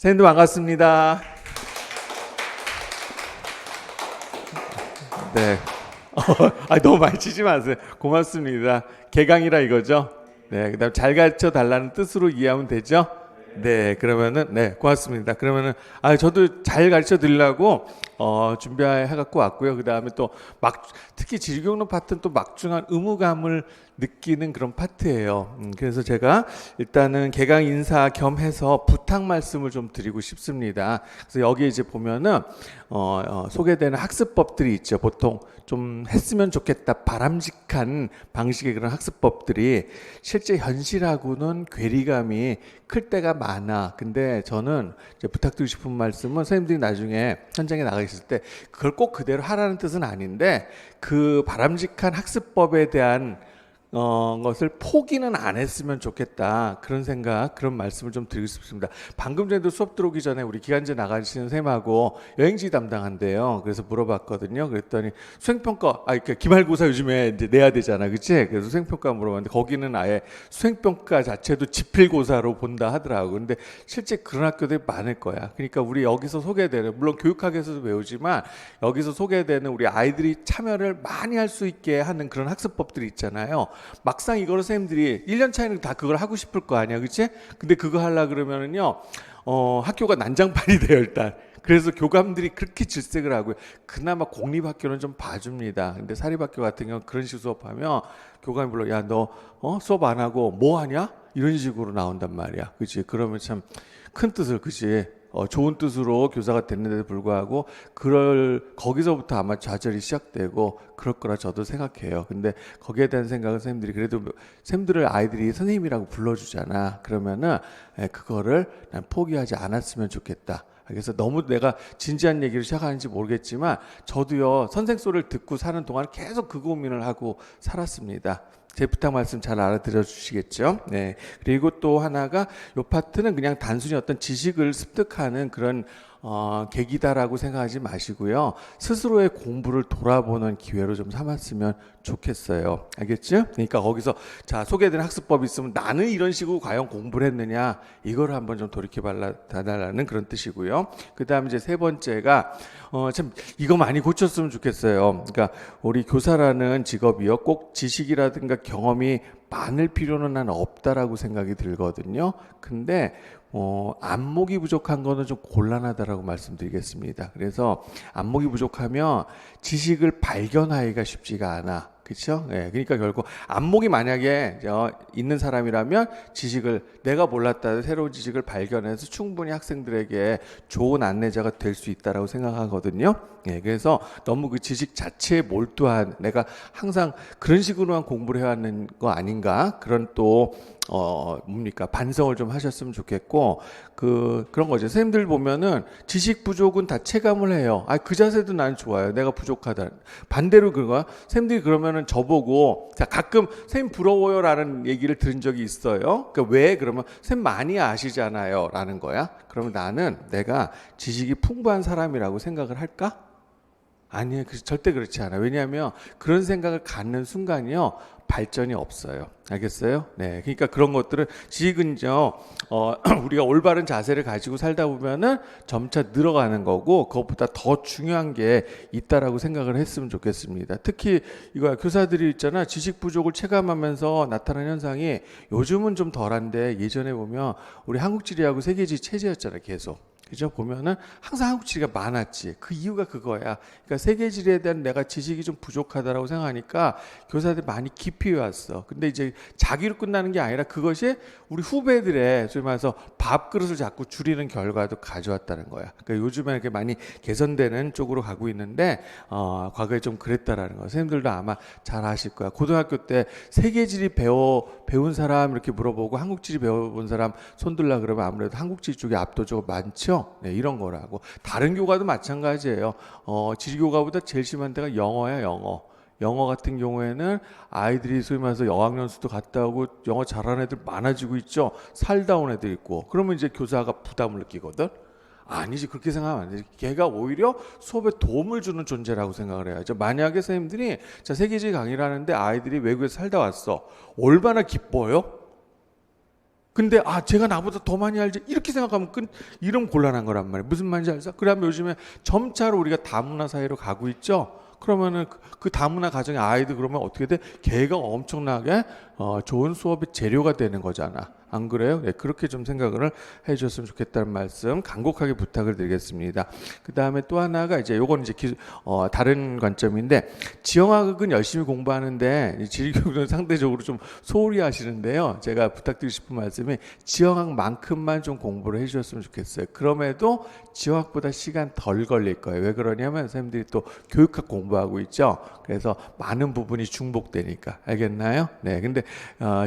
선생님들 반갑습니다. 네. 너무 많이 치지 마세요. 고맙습니다. 개강이라 이거죠? 네. 그다음 잘 가르쳐 달라는 뜻으로 이해하면 되죠? 네. 그러면은 네, 고맙습니다. 그러면은 저도 잘 가르쳐 드리려고 준비해 갖고 왔고요. 그다음에 또 특히 지리교육론 파트는 또 막중한 의무감을 느끼는 그런 파트예요. 그래서 제가 일단은 개강 인사 겸해서 부탁 말씀을 좀 드리고 싶습니다. 그래서 여기 이제 보면은 소개되는 학습법들이 있죠. 보통 좀 했으면 좋겠다 바람직한 방식의 그런 학습법들이 실제 현실하고는 괴리감이 클 때가 많아. 근데 저는 이제 부탁드리고 싶은 말씀은 선생님들이 나중에 현장에 나가 있을 때 그걸 꼭 그대로 하라는 뜻은 아닌데 그 바람직한 학습법에 대한 것을 포기는 안 했으면 좋겠다. 그런 생각, 그런 말씀을 좀 드리고 싶습니다. 방금 전에도 수업 들어오기 전에 우리 기간제 나가시는 쌤하고 여행지 담당한대요. 그래서 물어봤거든요. 그랬더니 수행평가, 기말고사 요즘에 이제 내야 되잖아. 그치? 그래서 수행평가 물어봤는데 거기는 아예 수행평가 자체도 지필고사로 본다 하더라고. 근데 실제 그런 학교들이 많을 거야. 그러니까 우리 여기서 소개되는, 물론 교육학에서도 배우지만 여기서 소개되는 우리 아이들이 참여를 많이 할 수 있게 하는 그런 학습법들이 있잖아요. 막상 이거를 선생님들이 1년 차에는 다 그걸 하고 싶을 거 아니야, 그치? 근데 그거 하려 그러면은요, 학교가 난장판이 돼요, 일단. 그래서 교감들이 그렇게 질색을 하고요. 그나마 공립학교는 좀 봐줍니다. 근데 사립학교 같은 경우는 그런 식으로 수업하면 교감이 불러, 야, 너 수업 안 하고 뭐 하냐? 이런 식으로 나온단 말이야. 그치? 그러면 참 큰 뜻을, 그치? 좋은 뜻으로 교사가 됐는데도 불구하고 거기서부터 아마 좌절이 시작되고 그럴 거라 저도 생각해요. 근데 거기에 대한 생각은 선생님들이 그래도 선생님들을 아이들이 선생님이라고 불러주잖아. 그러면은 그거를 난 포기하지 않았으면 좋겠다. 그래서 너무 내가 진지한 얘기를 시작하는지 모르겠지만 저도요 선생 소리를 듣고 사는 동안 계속 그 고민을 하고 살았습니다. 제 부탁 말씀 잘 알아들어 주시겠죠? 네. 그리고 또 하나가 요 파트는 그냥 단순히 어떤 지식을 습득하는 그런 계기다라고 생각하지 마시고요. 스스로의 공부를 돌아보는 기회로 좀 삼았으면 좋겠어요. 알겠죠? 그러니까 거기서 자 소개된 학습법이 있으면 나는 이런 식으로 과연 공부를 했느냐 이걸 한번 좀 돌이켜봐달라는 그런 뜻이고요. 그 다음 이제 세 번째가 참 이거 많이 고쳤으면 좋겠어요. 그러니까 우리 교사라는 직업이요 꼭 지식이라든가 경험이 많을 필요는 난 없다라고 생각이 들거든요. 근데 안목이 부족한 거는 좀 곤란하다라고 말씀드리겠습니다. 그래서 안목이 부족하면 지식을 발견하기가 쉽지가 않아. 그렇죠? 예, 그러니까 결국 안목이 만약에 있는 사람이라면 지식을 내가 몰랐다 새로운 지식을 발견해서 충분히 학생들에게 좋은 안내자가 될 수 있다라고 생각하거든요. 예, 그래서 너무 그 지식 자체에 몰두한 내가 항상 그런 식으로만 공부를 해왔는 거 아닌가 그런 또 반성을 좀 하셨으면 좋겠고 그런 거죠. 선생님들 보면은 지식 부족은 다 체감을 해요. 그 자세도 난 좋아요. 내가 부족하다. 반대로 그거 선생님들이 그러면은 저보고 자 가끔 선생님 부러워요라는 얘기를 들은 적이 있어요. 그러니까 왜 그러면 선생님 많이 아시잖아요라는 거야. 그러면 나는 내가 지식이 풍부한 사람이라고 생각을 할까? 아니에요. 절대 그렇지 않아요. 왜냐하면 그런 생각을 갖는 순간이요. 발전이 없어요. 알겠어요? 네. 그러니까 그런 것들은 지식은요, 우리가 올바른 자세를 가지고 살다 보면은 점차 늘어가는 거고, 그것보다 더 중요한 게 있다라고 생각을 했으면 좋겠습니다. 특히 이거 교사들이 있잖아. 지식 부족을 체감하면서 나타나는 현상이 요즘은 좀 덜한데 예전에 보면 우리 한국지리하고 세계지리 체제였잖아. 계속. 그죠? 보면은 항상 한국지리가 많았지. 그 이유가 그거야. 그러니까 세계지리에 대한 내가 지식이 좀 부족하다라고 생각하니까 교사들이 많이 깊이 왔어. 근데 이제 자기로 끝나는 게 아니라 그것이 우리 후배들의 소위 말해서 밥그릇을 자꾸 줄이는 결과도 가져왔다는 거야. 그러니까 요즘에 이렇게 많이 개선되는 쪽으로 가고 있는데 과거에 좀 그랬다라는 거. 선생님들도 아마 잘 아실 거야. 고등학교 때 세계지리 배운 사람 이렇게 물어보고 한국지리 배워본 사람 손들라 그러면 아무래도 한국지리 쪽이 압도적으로 많죠. 네, 이런 거라고. 다른 교과도 마찬가지예요. 지리교과보다 제일 심한 데가 영어야, 영어. 영어 같은 경우에는 아이들이 소위 말해서 어학연 수도 갔다 오고 영어 잘하는 애들 많아지고 있죠. 살다 온 애들 있고. 그러면 이제 교사가 부담을 느끼거든. 아니지, 그렇게 생각하면 안 되지. 걔가 오히려 수업에 도움을 주는 존재라고 생각을 해야죠. 만약에 선생님들이 자 세계지리 강의를 하는데 아이들이 외국에서 살다 왔어. 얼마나 기뻐요? 근데 제가 나보다 더 많이 알지 이렇게 생각하면 이런 곤란한 거란 말이에요. 무슨 말인지 알죠? 그러면 요즘에 점차로 우리가 다문화 사회로 가고 있죠. 그러면은 그 다문화 가정의 아이들 그러면 어떻게 돼? 걔가 엄청나게 좋은 수업의 재료가 되는 거잖아. 안 그래요? 네, 그렇게 좀 생각을 해주셨으면 좋겠다는 말씀 간곡하게 부탁을 드리겠습니다. 그 다음에 또 하나가 이제 요건 이제 다른 관점인데, 지형학은 열심히 공부하는데 지리교육은 상대적으로 좀 소홀히 하시는데요. 제가 부탁드리고 싶은 말씀이 지형학만큼만 좀 공부를 해주셨으면 좋겠어요. 그럼에도 지형학보다 시간 덜 걸릴 거예요. 왜 그러냐면 선생님들이 또 교육학 공부하고 있죠. 그래서 많은 부분이 중복되니까. 알겠나요? 네. 근데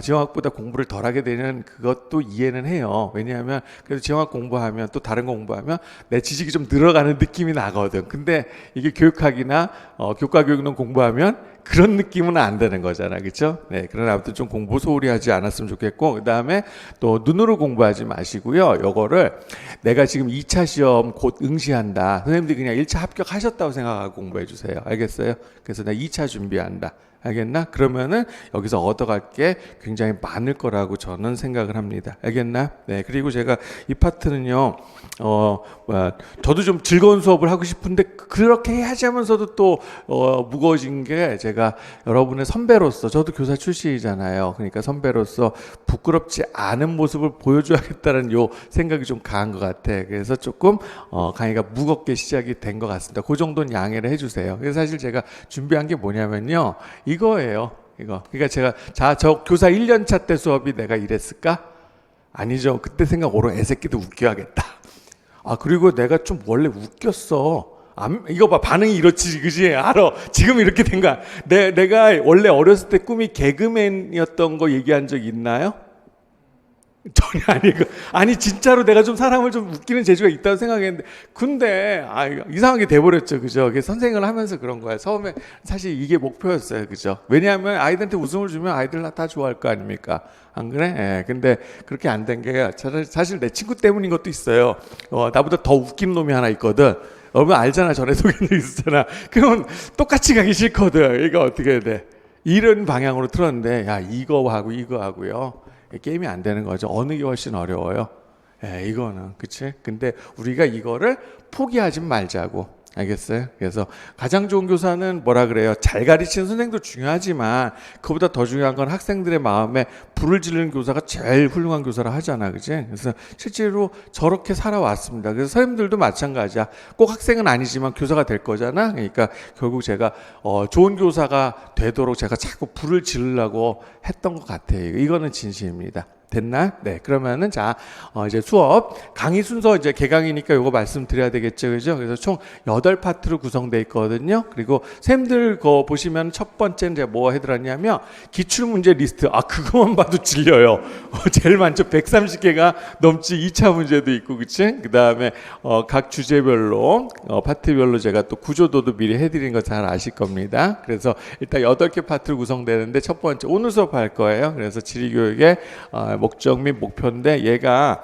지형학보다 공부를 덜 하게 되는 그것도 이해는 해요. 왜냐하면 그래도 지형학 공부하면 또 다른 거 공부하면 내 지식이 좀 늘어가는 느낌이 나거든. 근데 이게 교육학이나 교과교육론 공부하면 그런 느낌은 안 되는 거잖아. 그렇죠? 네. 그러나 아무튼 좀 공부 소홀히 하지 않았으면 좋겠고, 그다음에 또 눈으로 공부하지 마시고요. 요거를 내가 지금 2차 시험 곧 응시한다. 선생님들이 그냥 1차 합격하셨다고 생각하고 공부해 주세요. 알겠어요? 그래서 내가 2차 준비한다. 알겠나? 그러면은 여기서 얻어갈 게 굉장히 많을 거라고 저는 생각을 합니다. 알겠나? 네. 그리고 제가 이 파트는요, 저도 좀 즐거운 수업을 하고 싶은데 그렇게 해야지 하면서도 또 무거워진 게, 제가 여러분의 선배로서, 저도 교사 출신이잖아요. 그러니까 선배로서 부끄럽지 않은 모습을 보여줘야겠다는 요 생각이 좀 강한 것 같아. 그래서 조금 강의가 무겁게 시작이 된 것 같습니다. 그 정도는 양해를 해주세요. 그래서 사실 제가 준비한 게 뭐냐면요, 이거예요. 이거. 그러니까 제가 저 교사 1년차 때 수업이 내가 이랬을까? 아니죠. 그때 생각 오로 애새끼도 웃겨야겠다. 그리고 내가 좀 원래 웃겼어. 이거 봐, 반응이 이렇지, 그지? 알아. 지금 이렇게 된 거야. 내가 원래 어렸을 때 꿈이 개그맨이었던 거 얘기한 적 있나요? 전혀 아니고. 아니, 진짜로 내가 좀 사람을 좀 웃기는 재주가 있다고 생각했는데, 근데 이상하게 돼버렸죠. 그죠? 선생을 하면서 그런 거야. 처음에 사실 이게 목표였어요. 그죠? 왜냐하면 아이들한테 웃음을 주면 아이들 다 좋아할 거 아닙니까? 안 그래? 예. 근데 그렇게 안 된 게 사실 내 친구 때문인 것도 있어요. 나보다 더 웃긴 놈이 하나 있거든. 여러분 알잖아. 전에 소개한 적 있었잖아. 그러면 똑같이 가기 싫거든. 이거 어떻게 해야 돼? 이런 방향으로 틀었는데, 야, 이거 하고요. 게임이 안 되는 거죠. 어느 게 훨씬 어려워요? 이거는. 그치? 근데 우리가 이거를 포기하지 말자고. 알겠어요? 그래서 가장 좋은 교사는 뭐라 그래요? 잘 가르치는 선생도 중요하지만 그보다 더 중요한 건 학생들의 마음에 불을 지르는 교사가 제일 훌륭한 교사라 하잖아. 그치? 그래서 실제로 저렇게 살아왔습니다. 그래서 선생님들도 마찬가지야. 꼭 학생은 아니지만 교사가 될 거잖아. 그러니까 결국 제가 좋은 교사가 되도록 제가 자꾸 불을 지르려고 했던 것 같아요. 이거는 진심입니다. 됐나? 네. 그러면은 이제 수업 강의 순서 이제 개강이니까 요거 말씀드려야 되겠죠. 그죠? 그래서 총 8파트로 구성되어 있거든요. 그리고 쌤들 거 보시면 첫 번째는 제가 뭐 해드렸냐면 기출 문제 리스트. 그거만 봐도 질려요. 제일 많죠. 130개가 넘지. 2차 문제도 있고, 그치? 그 다음에 각 주제별로 파트별로 제가 또 구조도도 미리 해드린 거 잘 아실 겁니다. 그래서 일단 8개 파트로 구성되는데, 첫 번째 오늘 수업할 거예요. 그래서 지리교육의 목적 및 목표인데, 얘가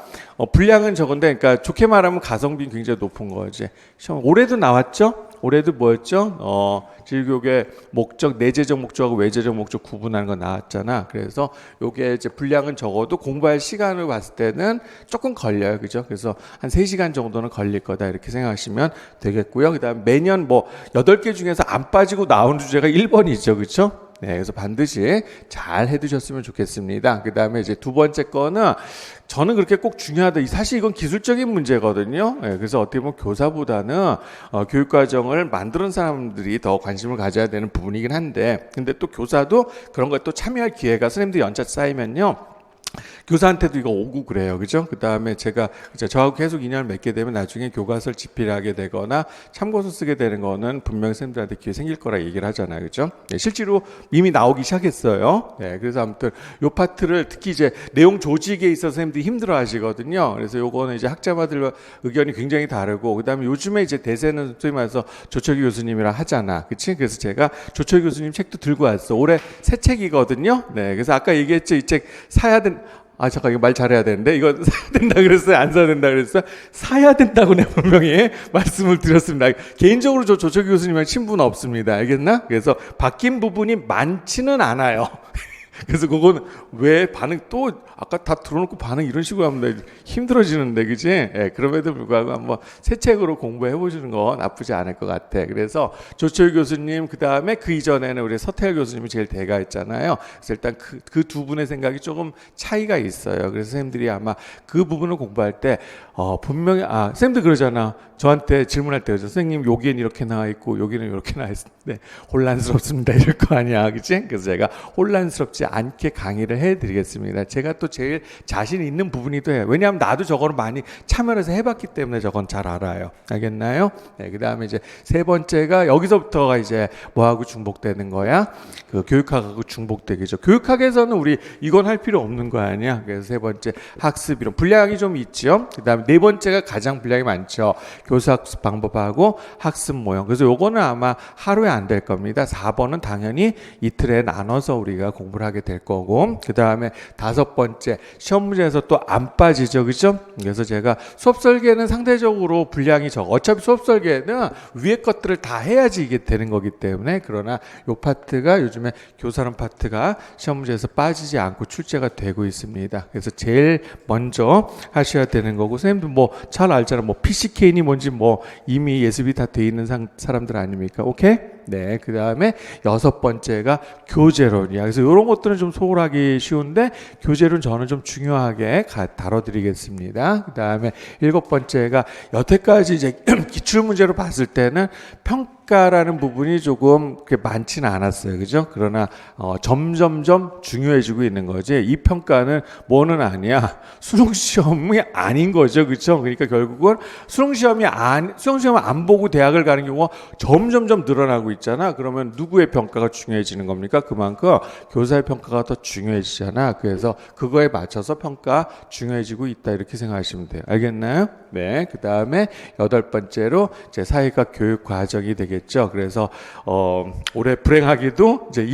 분량은 적은데, 그러니까 좋게 말하면 가성비 굉장히 높은 거지. 올해도 나왔죠? 올해도 뭐였죠? 지리교육의 목적, 내재적 목적하고 외재적 목적 구분하는 거 나왔잖아. 그래서 요게 이제 분량은 적어도 공부할 시간을 봤을 때는 조금 걸려요. 그죠? 그래서 한 3시간 정도는 걸릴 거다. 이렇게 생각하시면 되겠고요. 그 다음 매년 8개 중에서 안 빠지고 나온 주제가 1번이죠. 그렇죠? 네, 그래서 반드시 잘 해두셨으면 좋겠습니다. 그 다음에 이제 두 번째 거는 저는 그렇게 꼭 중요하다. 사실 이건 기술적인 문제거든요. 네, 그래서 어떻게 보면 교사보다는 교육과정을 만드는 사람들이 더 관심을 가져야 되는 부분이긴 한데, 근데 또 교사도 그런 거에 또 참여할 기회가 선생님들 연차 쌓이면요, 교사한테도 이거 오고 그래요. 그죠? 그 다음에 저하고 계속 인연을 맺게 되면 나중에 교과서를 집필하게 되거나 참고서 쓰게 되는 거는 분명히 선생님들한테 기회 생길 거라 얘기를 하잖아요. 그죠? 네, 실제로 이미 나오기 시작했어요. 네, 그래서 아무튼 요 파트를 특히 이제 내용 조직에 있어서 선생님들이 힘들어 하시거든요. 그래서 요거는 이제 학자마들과 의견이 굉장히 다르고, 그 다음에 요즘에 이제 대세는 소위 말해서 조철기 교수님이랑 하잖아. 그치? 그래서 제가 조철기 교수님 책도 들고 왔어. 올해 새 책이거든요. 네, 그래서 아까 얘기했죠. 이 책 사야 잠깐, 이거 말 잘해야 되는데, 이거 사야 된다 그랬어요? 안 사야 된다 그랬어요? 사야 된다고 내가 분명히 말씀을 드렸습니다. 개인적으로 조철기 교수님은 친분은 없습니다. 알겠나? 그래서 바뀐 부분이 많지는 않아요. 그래서 그거는 왜 반응 또 아까 다 들어놓고 반응 이런 식으로 하면 힘들어지는데 그지? 예, 그럼에도 불구하고 한번 새 책으로 공부해 보시는 건 나쁘지 않을 것 같아. 그래서 조철 교수님 그 다음에 그 이전에는 우리 서태일 교수님이 제일 대가했잖아요. 그래서 일단 그 두 분의 생각이 조금 차이가 있어요. 그래서 선생님들이 아마 그 부분을 공부할 때 분명히 선생님들 그러잖아. 저한테 질문할 때 그러죠. 선생님 여기엔 이렇게 나와 있고 여기는 이렇게 나와 있는데 혼란스럽습니다. 이럴 거 아니야, 그치? 그래서 제가 혼란스럽지 않게 강의를 해드리겠습니다. 제가 또 제일 자신 있는 부분이기도 해요. 왜냐하면 나도 저거를 많이 참여해서 해봤기 때문에 저건 잘 알아요. 알겠나요? 네, 그 다음에 이제 세 번째가 여기서부터가 이제 뭐하고 중복되는 거야? 그 교육학하고 중복되겠죠. 교육학에서는 우리 이건 할 필요 없는 거 아니야? 그래서 세 번째 학습 이론 분량이 좀 있죠. 그 다음에 네 번째가 가장 분량이 많죠. 교수학습 방법하고 학습 모형. 그래서 요거는 아마 하루에 안 될 겁니다. 4번은 당연히 이틀에 나눠서 우리가 공부를 하게 될 거고, 그 다음에 다섯 번째 시험 문제에서 또 안 빠지죠, 그죠? 그래서 제가 수업 설계는 상대적으로 분량이 적어. 어차피 수업 설계는 위에 것들을 다 해야지 이게 되는 거기 때문에. 그러나 요 파트가 요즘에 교사론 파트가 시험 문제에서 빠지지 않고 출제가 되고 있습니다. 그래서 제일 먼저 하셔야 되는 거고, 선생님도 뭐 잘 알잖아. 뭐 PCK니 뭔지 뭐 이미 예습이 다 돼 있는 사람들 아닙니까? 오케이? 네, 그 다음에 여섯 번째가 교재론이야. 그래서 이런 것들은 좀 소홀하기 쉬운데 교재론 저는 좀 중요하게 다뤄드리겠습니다. 그 다음에 일곱 번째가 여태까지 이제 기출 문제로 봤을 때는 평가라는 부분이 조금 그렇게 많지는 않았어요, 그죠? 그러나 점점점 중요해지고 있는 거지. 이 평가는 뭐는 아니야, 수능 시험이 아닌 거죠, 그렇죠? 그러니까 결국은 수능 시험을 안 보고 대학을 가는 경우가 점점점 늘어나고 있잖아. 그러면 누구의 평가가 중요해지는 겁니까? 그만큼 교사의 평가가 더 중요해지잖아. 그래서 그거에 맞춰서 평가 중요해지고 있다, 이렇게 생각하시면 돼요. 알겠나요? 네. 그 다음에 여덟 번째로 제 사회학 교육 과정이 되겠죠. 그래서 올해 불행하게도 이제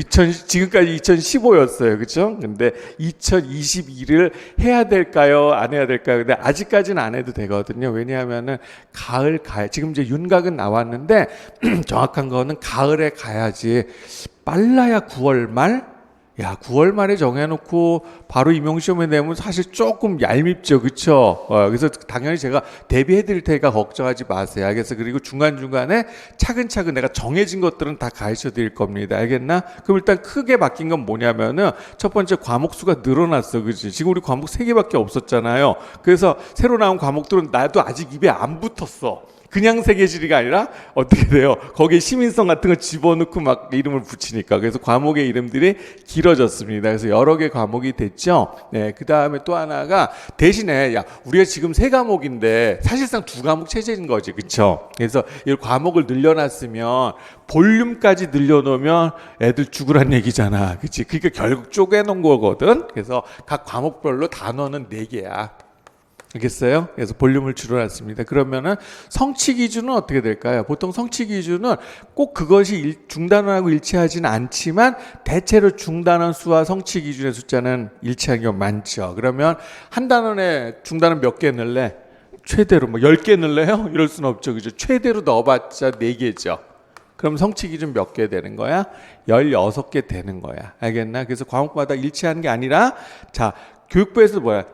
지금까지 2015였어요, 그렇죠? 근데 2022를 해야 될까요? 안 해야 될까요? 근데 아직까지는 안 해도 되거든요. 왜냐하면은 지금 이제 윤곽은 나왔는데 정확한 거는 가을에 가야지. 빨라야 9월 말? 야, 9월 말에 정해놓고 바로 임용시험에 내면 사실 조금 얄밉죠, 그쵸? 그래서 당연히 제가 대비해드릴 테니까 걱정하지 마세요. 알겠어? 그리고 중간중간에 차근차근 내가 정해진 것들은 다 가르쳐 드릴 겁니다. 알겠나? 그럼 일단 크게 바뀐 건 뭐냐면은 첫 번째 과목 수가 늘어났어, 그치? 지금 우리 과목 3개밖에 없었잖아요. 그래서 새로 나온 과목들은 나도 아직 입에 안 붙었어. 그냥 세계지리가 아니라 어떻게 돼요? 거기에 시민성 같은 거 집어넣고 막 이름을 붙이니까. 그래서 과목의 이름들이 길어졌습니다. 그래서 여러 개 과목이 됐죠. 네, 그 다음에 또 하나가 대신에 우리가 지금 3과목인데 사실상 2과목 체제인 거지, 그쵸? 그래서 이 과목을 늘려놨으면 볼륨까지 늘려놓으면 애들 죽으란 얘기잖아, 그치? 그러니까 결국 쪼개놓은 거거든. 그래서 각 과목별로 단원은 4개야. 알겠어요? 그래서 볼륨을 줄여놨습니다. 그러면은 성취 기준은 어떻게 될까요? 보통 성취 기준은 꼭 그것이 중단원하고 일치하지는 않지만 대체로 중단원 수와 성취 기준의 숫자는 일치하는 경우가 많죠. 그러면 한 단원에 중단원 몇 개 넣을래? 최대로 뭐 10개 넣을래요? 이럴 수는 없죠, 그죠? 최대로 넣어봤자 4개죠. 그럼 성취 기준 몇 개 되는 거야? 16개 되는 거야. 알겠나? 그래서 과목마다 일치하는 게 아니라, 자, 교육부에서 뭐야?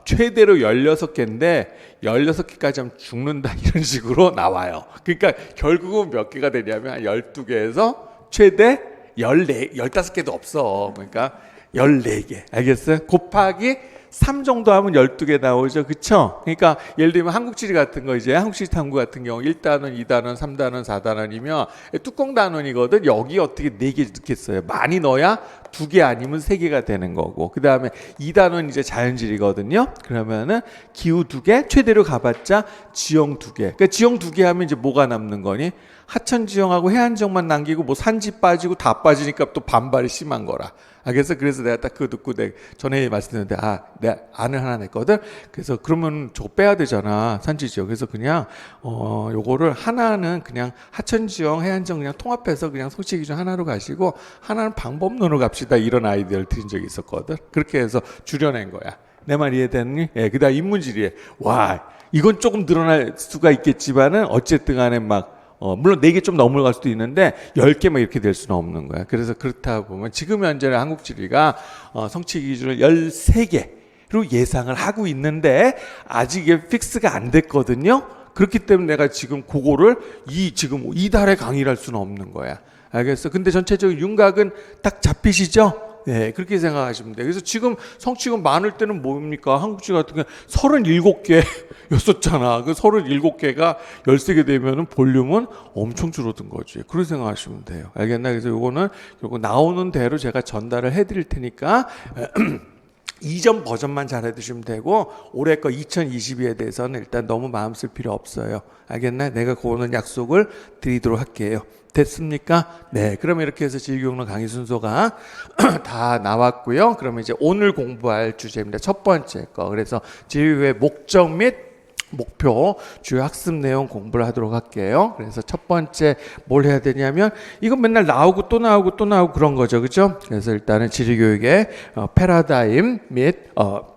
최대로 16개인데 16개까지 하면 죽는다, 이런 식으로 나와요. 그러니까 결국은 몇 개가 되냐면 12개에서 최대 15개도 없어. 그러니까 14개. 알겠어요? 곱하기 3 정도 하면 12개 나오죠. 그쵸? 그러니까 예를 들면 한국지리 같은 거, 이제 한국시리 탐구 같은 경우 1단원, 2단원, 3단원, 4단원이면 뚜껑 단원이거든. 여기 어떻게 4개 넣겠어요? 많이 넣어야 2개 아니면 3개가 되는 거고. 그 다음에 2단원 이제 자연지리거든요. 그러면은 기후 2개, 최대로 가봤자 지형 2개. 그러니까 지형 2개 하면 이제 뭐가 남는 거니? 하천지형하고 해안지형만 남기고 뭐 산지 빠지고 다 빠지니까 또 반발이 심한 거라. 그래서 내가 딱 그거 듣고 전에 말씀드렸는데, 내가 안을 하나 냈거든. 그래서 그러면 저거 빼야 되잖아, 산지지형. 그래서 그냥 요거를 하나는 그냥 하천지형, 해안지형 그냥 통합해서 그냥 성취 기준 하나로 가시고 하나는 방법론으로 갑시다, 이런 아이디어를 드린 적이 있었거든. 그렇게 해서 줄여낸 거야. 내 말 이해되니? 예, 그다음 인문지리에 이건 조금 늘어날 수가 있겠지만은 어쨌든 간에 막 물론 4개 좀 넘어갈 수도 있는데 10개만 이렇게 될 수는 없는 거야. 그래서 그렇다 보면 지금 현재는 한국지리가 성취 기준을 13개로 예상을 하고 있는데 아직 이게 픽스가 안 됐거든요. 그렇기 때문에 내가 지금 그거를 지금 이달에 강의를 할 수는 없는 거야. 알겠어? 근데 전체적인 윤곽은 딱 잡히시죠? 네, 그렇게 생각하시면 돼요. 그래서 지금 성취금 많을 때는 뭡니까? 한국지 같은 경우 37개였었잖아. 그 37개가 13개 되면은 볼륨은 엄청 줄어든 거지. 그렇게 생각하시면 돼요. 알겠나? 그래서 요거 나오는 대로 제가 전달을 해드릴 테니까 이전 버전만 잘 해두시면 되고 올해 거 2022에 대해서는 일단 너무 마음 쓸 필요 없어요. 알겠나? 내가 그거는 약속을 드리도록 할게요. 됐습니까? 네, 그러면 이렇게 해서 지리교육론 강의 순서가 다 나왔고요. 그러면 이제 오늘 공부할 주제입니다. 첫 번째 거. 그래서 지리교육의 목적 및 목표, 주요 학습 내용 공부를 하도록 할게요. 그래서 첫 번째 뭘 해야 되냐면 이건 맨날 나오고 또 나오고 또 나오고 그런 거죠. 그죠? 그래서 일단은 지리교육의 패러다임 및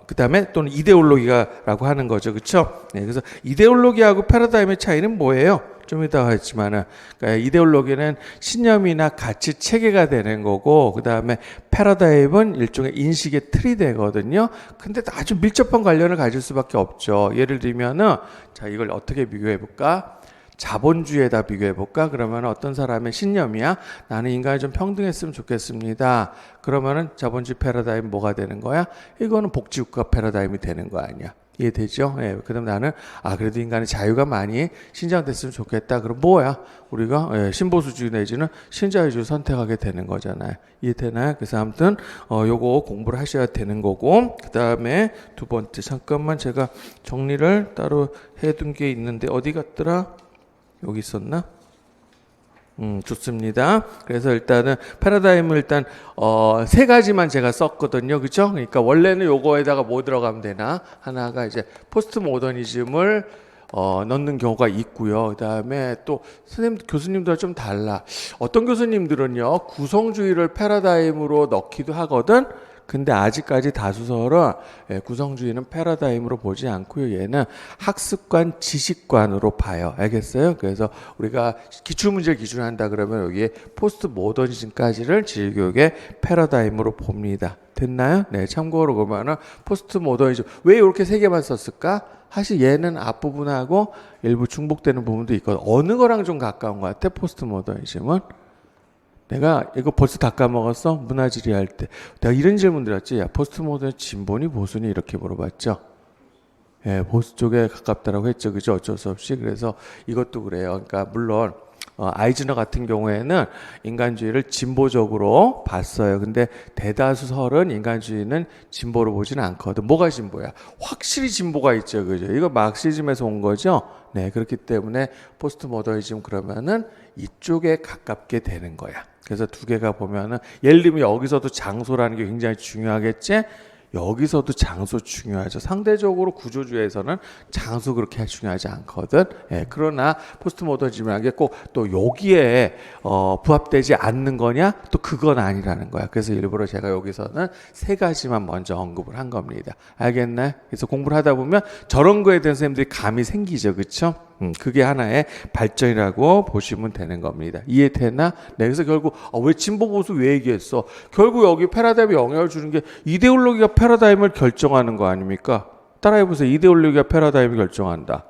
그 다음에 또는 이데올로기라고 하는 거죠. 그렇죠? 네, 그래서 이데올로기하고 패러다임의 차이는 뭐예요? 좀 이따가 했지만은 그러니까 이데올로기는 신념이나 가치 체계가 되는 거고 그 다음에 패러다임은 일종의 인식의 틀이 되거든요. 근데 아주 밀접한 관련을 가질 수밖에 없죠. 예를 들면은 자 이걸 어떻게 비교해 볼까? 자본주의에다 비교해 볼까? 그러면 어떤 사람의 신념이야? 나는 인간이 좀 평등했으면 좋겠습니다. 그러면은 자본주의 패러다임 뭐가 되는 거야? 이거는 복지국가 패러다임이 되는 거 아니야? 이해되죠? 예, 그다음 나는 그래도 인간의 자유가 많이 신장됐으면 좋겠다. 그럼 뭐야? 우리가 신보수주의 내지는 신자유주의 선택하게 되는 거잖아요. 이해되나요? 그래서 아무튼 요거 공부를 하셔야 되는 거고 그다음에 두 번째 잠깐만 제가 정리를 따로 해둔 게 있는데 어디 갔더라? 여기 있었나? 좋습니다. 그래서 일단은 패러다임을 일단 세 가지만 제가 썼거든요. 그죠? 그러니까 원래는 요거에다가 뭐 들어가면 되나? 하나가 이제 포스트 모더니즘을 넣는 경우가 있고요. 그다음에 또 선생님 교수님들과 좀 달라. 어떤 교수님들은요. 구성주의를 패러다임으로 넣기도 하거든. 근데 아직까지 다수설은 구성주의는 패러다임으로 보지 않고요. 얘는 학습관, 지식관으로 봐요. 알겠어요? 그래서 우리가 기출문제를 기준한다 그러면 여기에 포스트 모더니즘까지를 지리교육의 패러다임으로 봅니다. 됐나요? 네, 참고로 보면은 포스트 모더니즘 왜 이렇게 세 개만 썼을까? 사실 얘는 앞부분하고 일부 중복되는 부분도 있거든. 어느 거랑 좀 가까운 것 같아? 포스트 모더니즘은? 내가 이거 벌써 다 까먹었어? 문화지리 할 때 내가 이런 질문 드렸지. 야, 포스트 모던 진보니 보수니 이렇게 물어봤죠. 예, 보수 쪽에 가깝다라고 했죠. 그죠? 어쩔 수 없이. 그래서 이것도 그래요. 그러니까 물론 아이즈너 같은 경우에는 인간주의를 진보적으로 봤어요. 근데 대다수설은 인간주의는 진보로 보지는 않거든. 뭐가 진보야? 확실히 진보가 있죠. 그죠? 이거 마르크시즘에서 온 거죠. 네, 그렇기 때문에 포스트 모더니즘 그러면은 이쪽에 가깝게 되는 거야. 그래서 두 개가 보면은 예를 들면 여기서도 장소라는 게 굉장히 중요하겠지? 여기서도 장소 중요하죠. 상대적으로 구조주의에서는 장소 그렇게 중요하지 않거든. 예, 그러나 포스트 모더니즘이라는 게 꼭 또 여기에 부합되지 않는 거냐? 또 그건 아니라는 거야. 그래서 일부러 제가 여기서는 세 가지만 먼저 언급을 한 겁니다. 알겠나요? 그래서 공부를 하다 보면 저런 거에 대한 선생님들이 감이 생기죠. 그렇죠? 그게 하나의 발전이라고 보시면 되는 겁니다. 이해되나? 네, 그래서 결국 왜 진보 보수 왜 얘기했어? 결국 여기 패러다임에 영향을 주는 게 이데올로기가 패러다임을 결정하는 거 아닙니까? 따라해보세요. 이데올로기가 패러다임을 결정한다.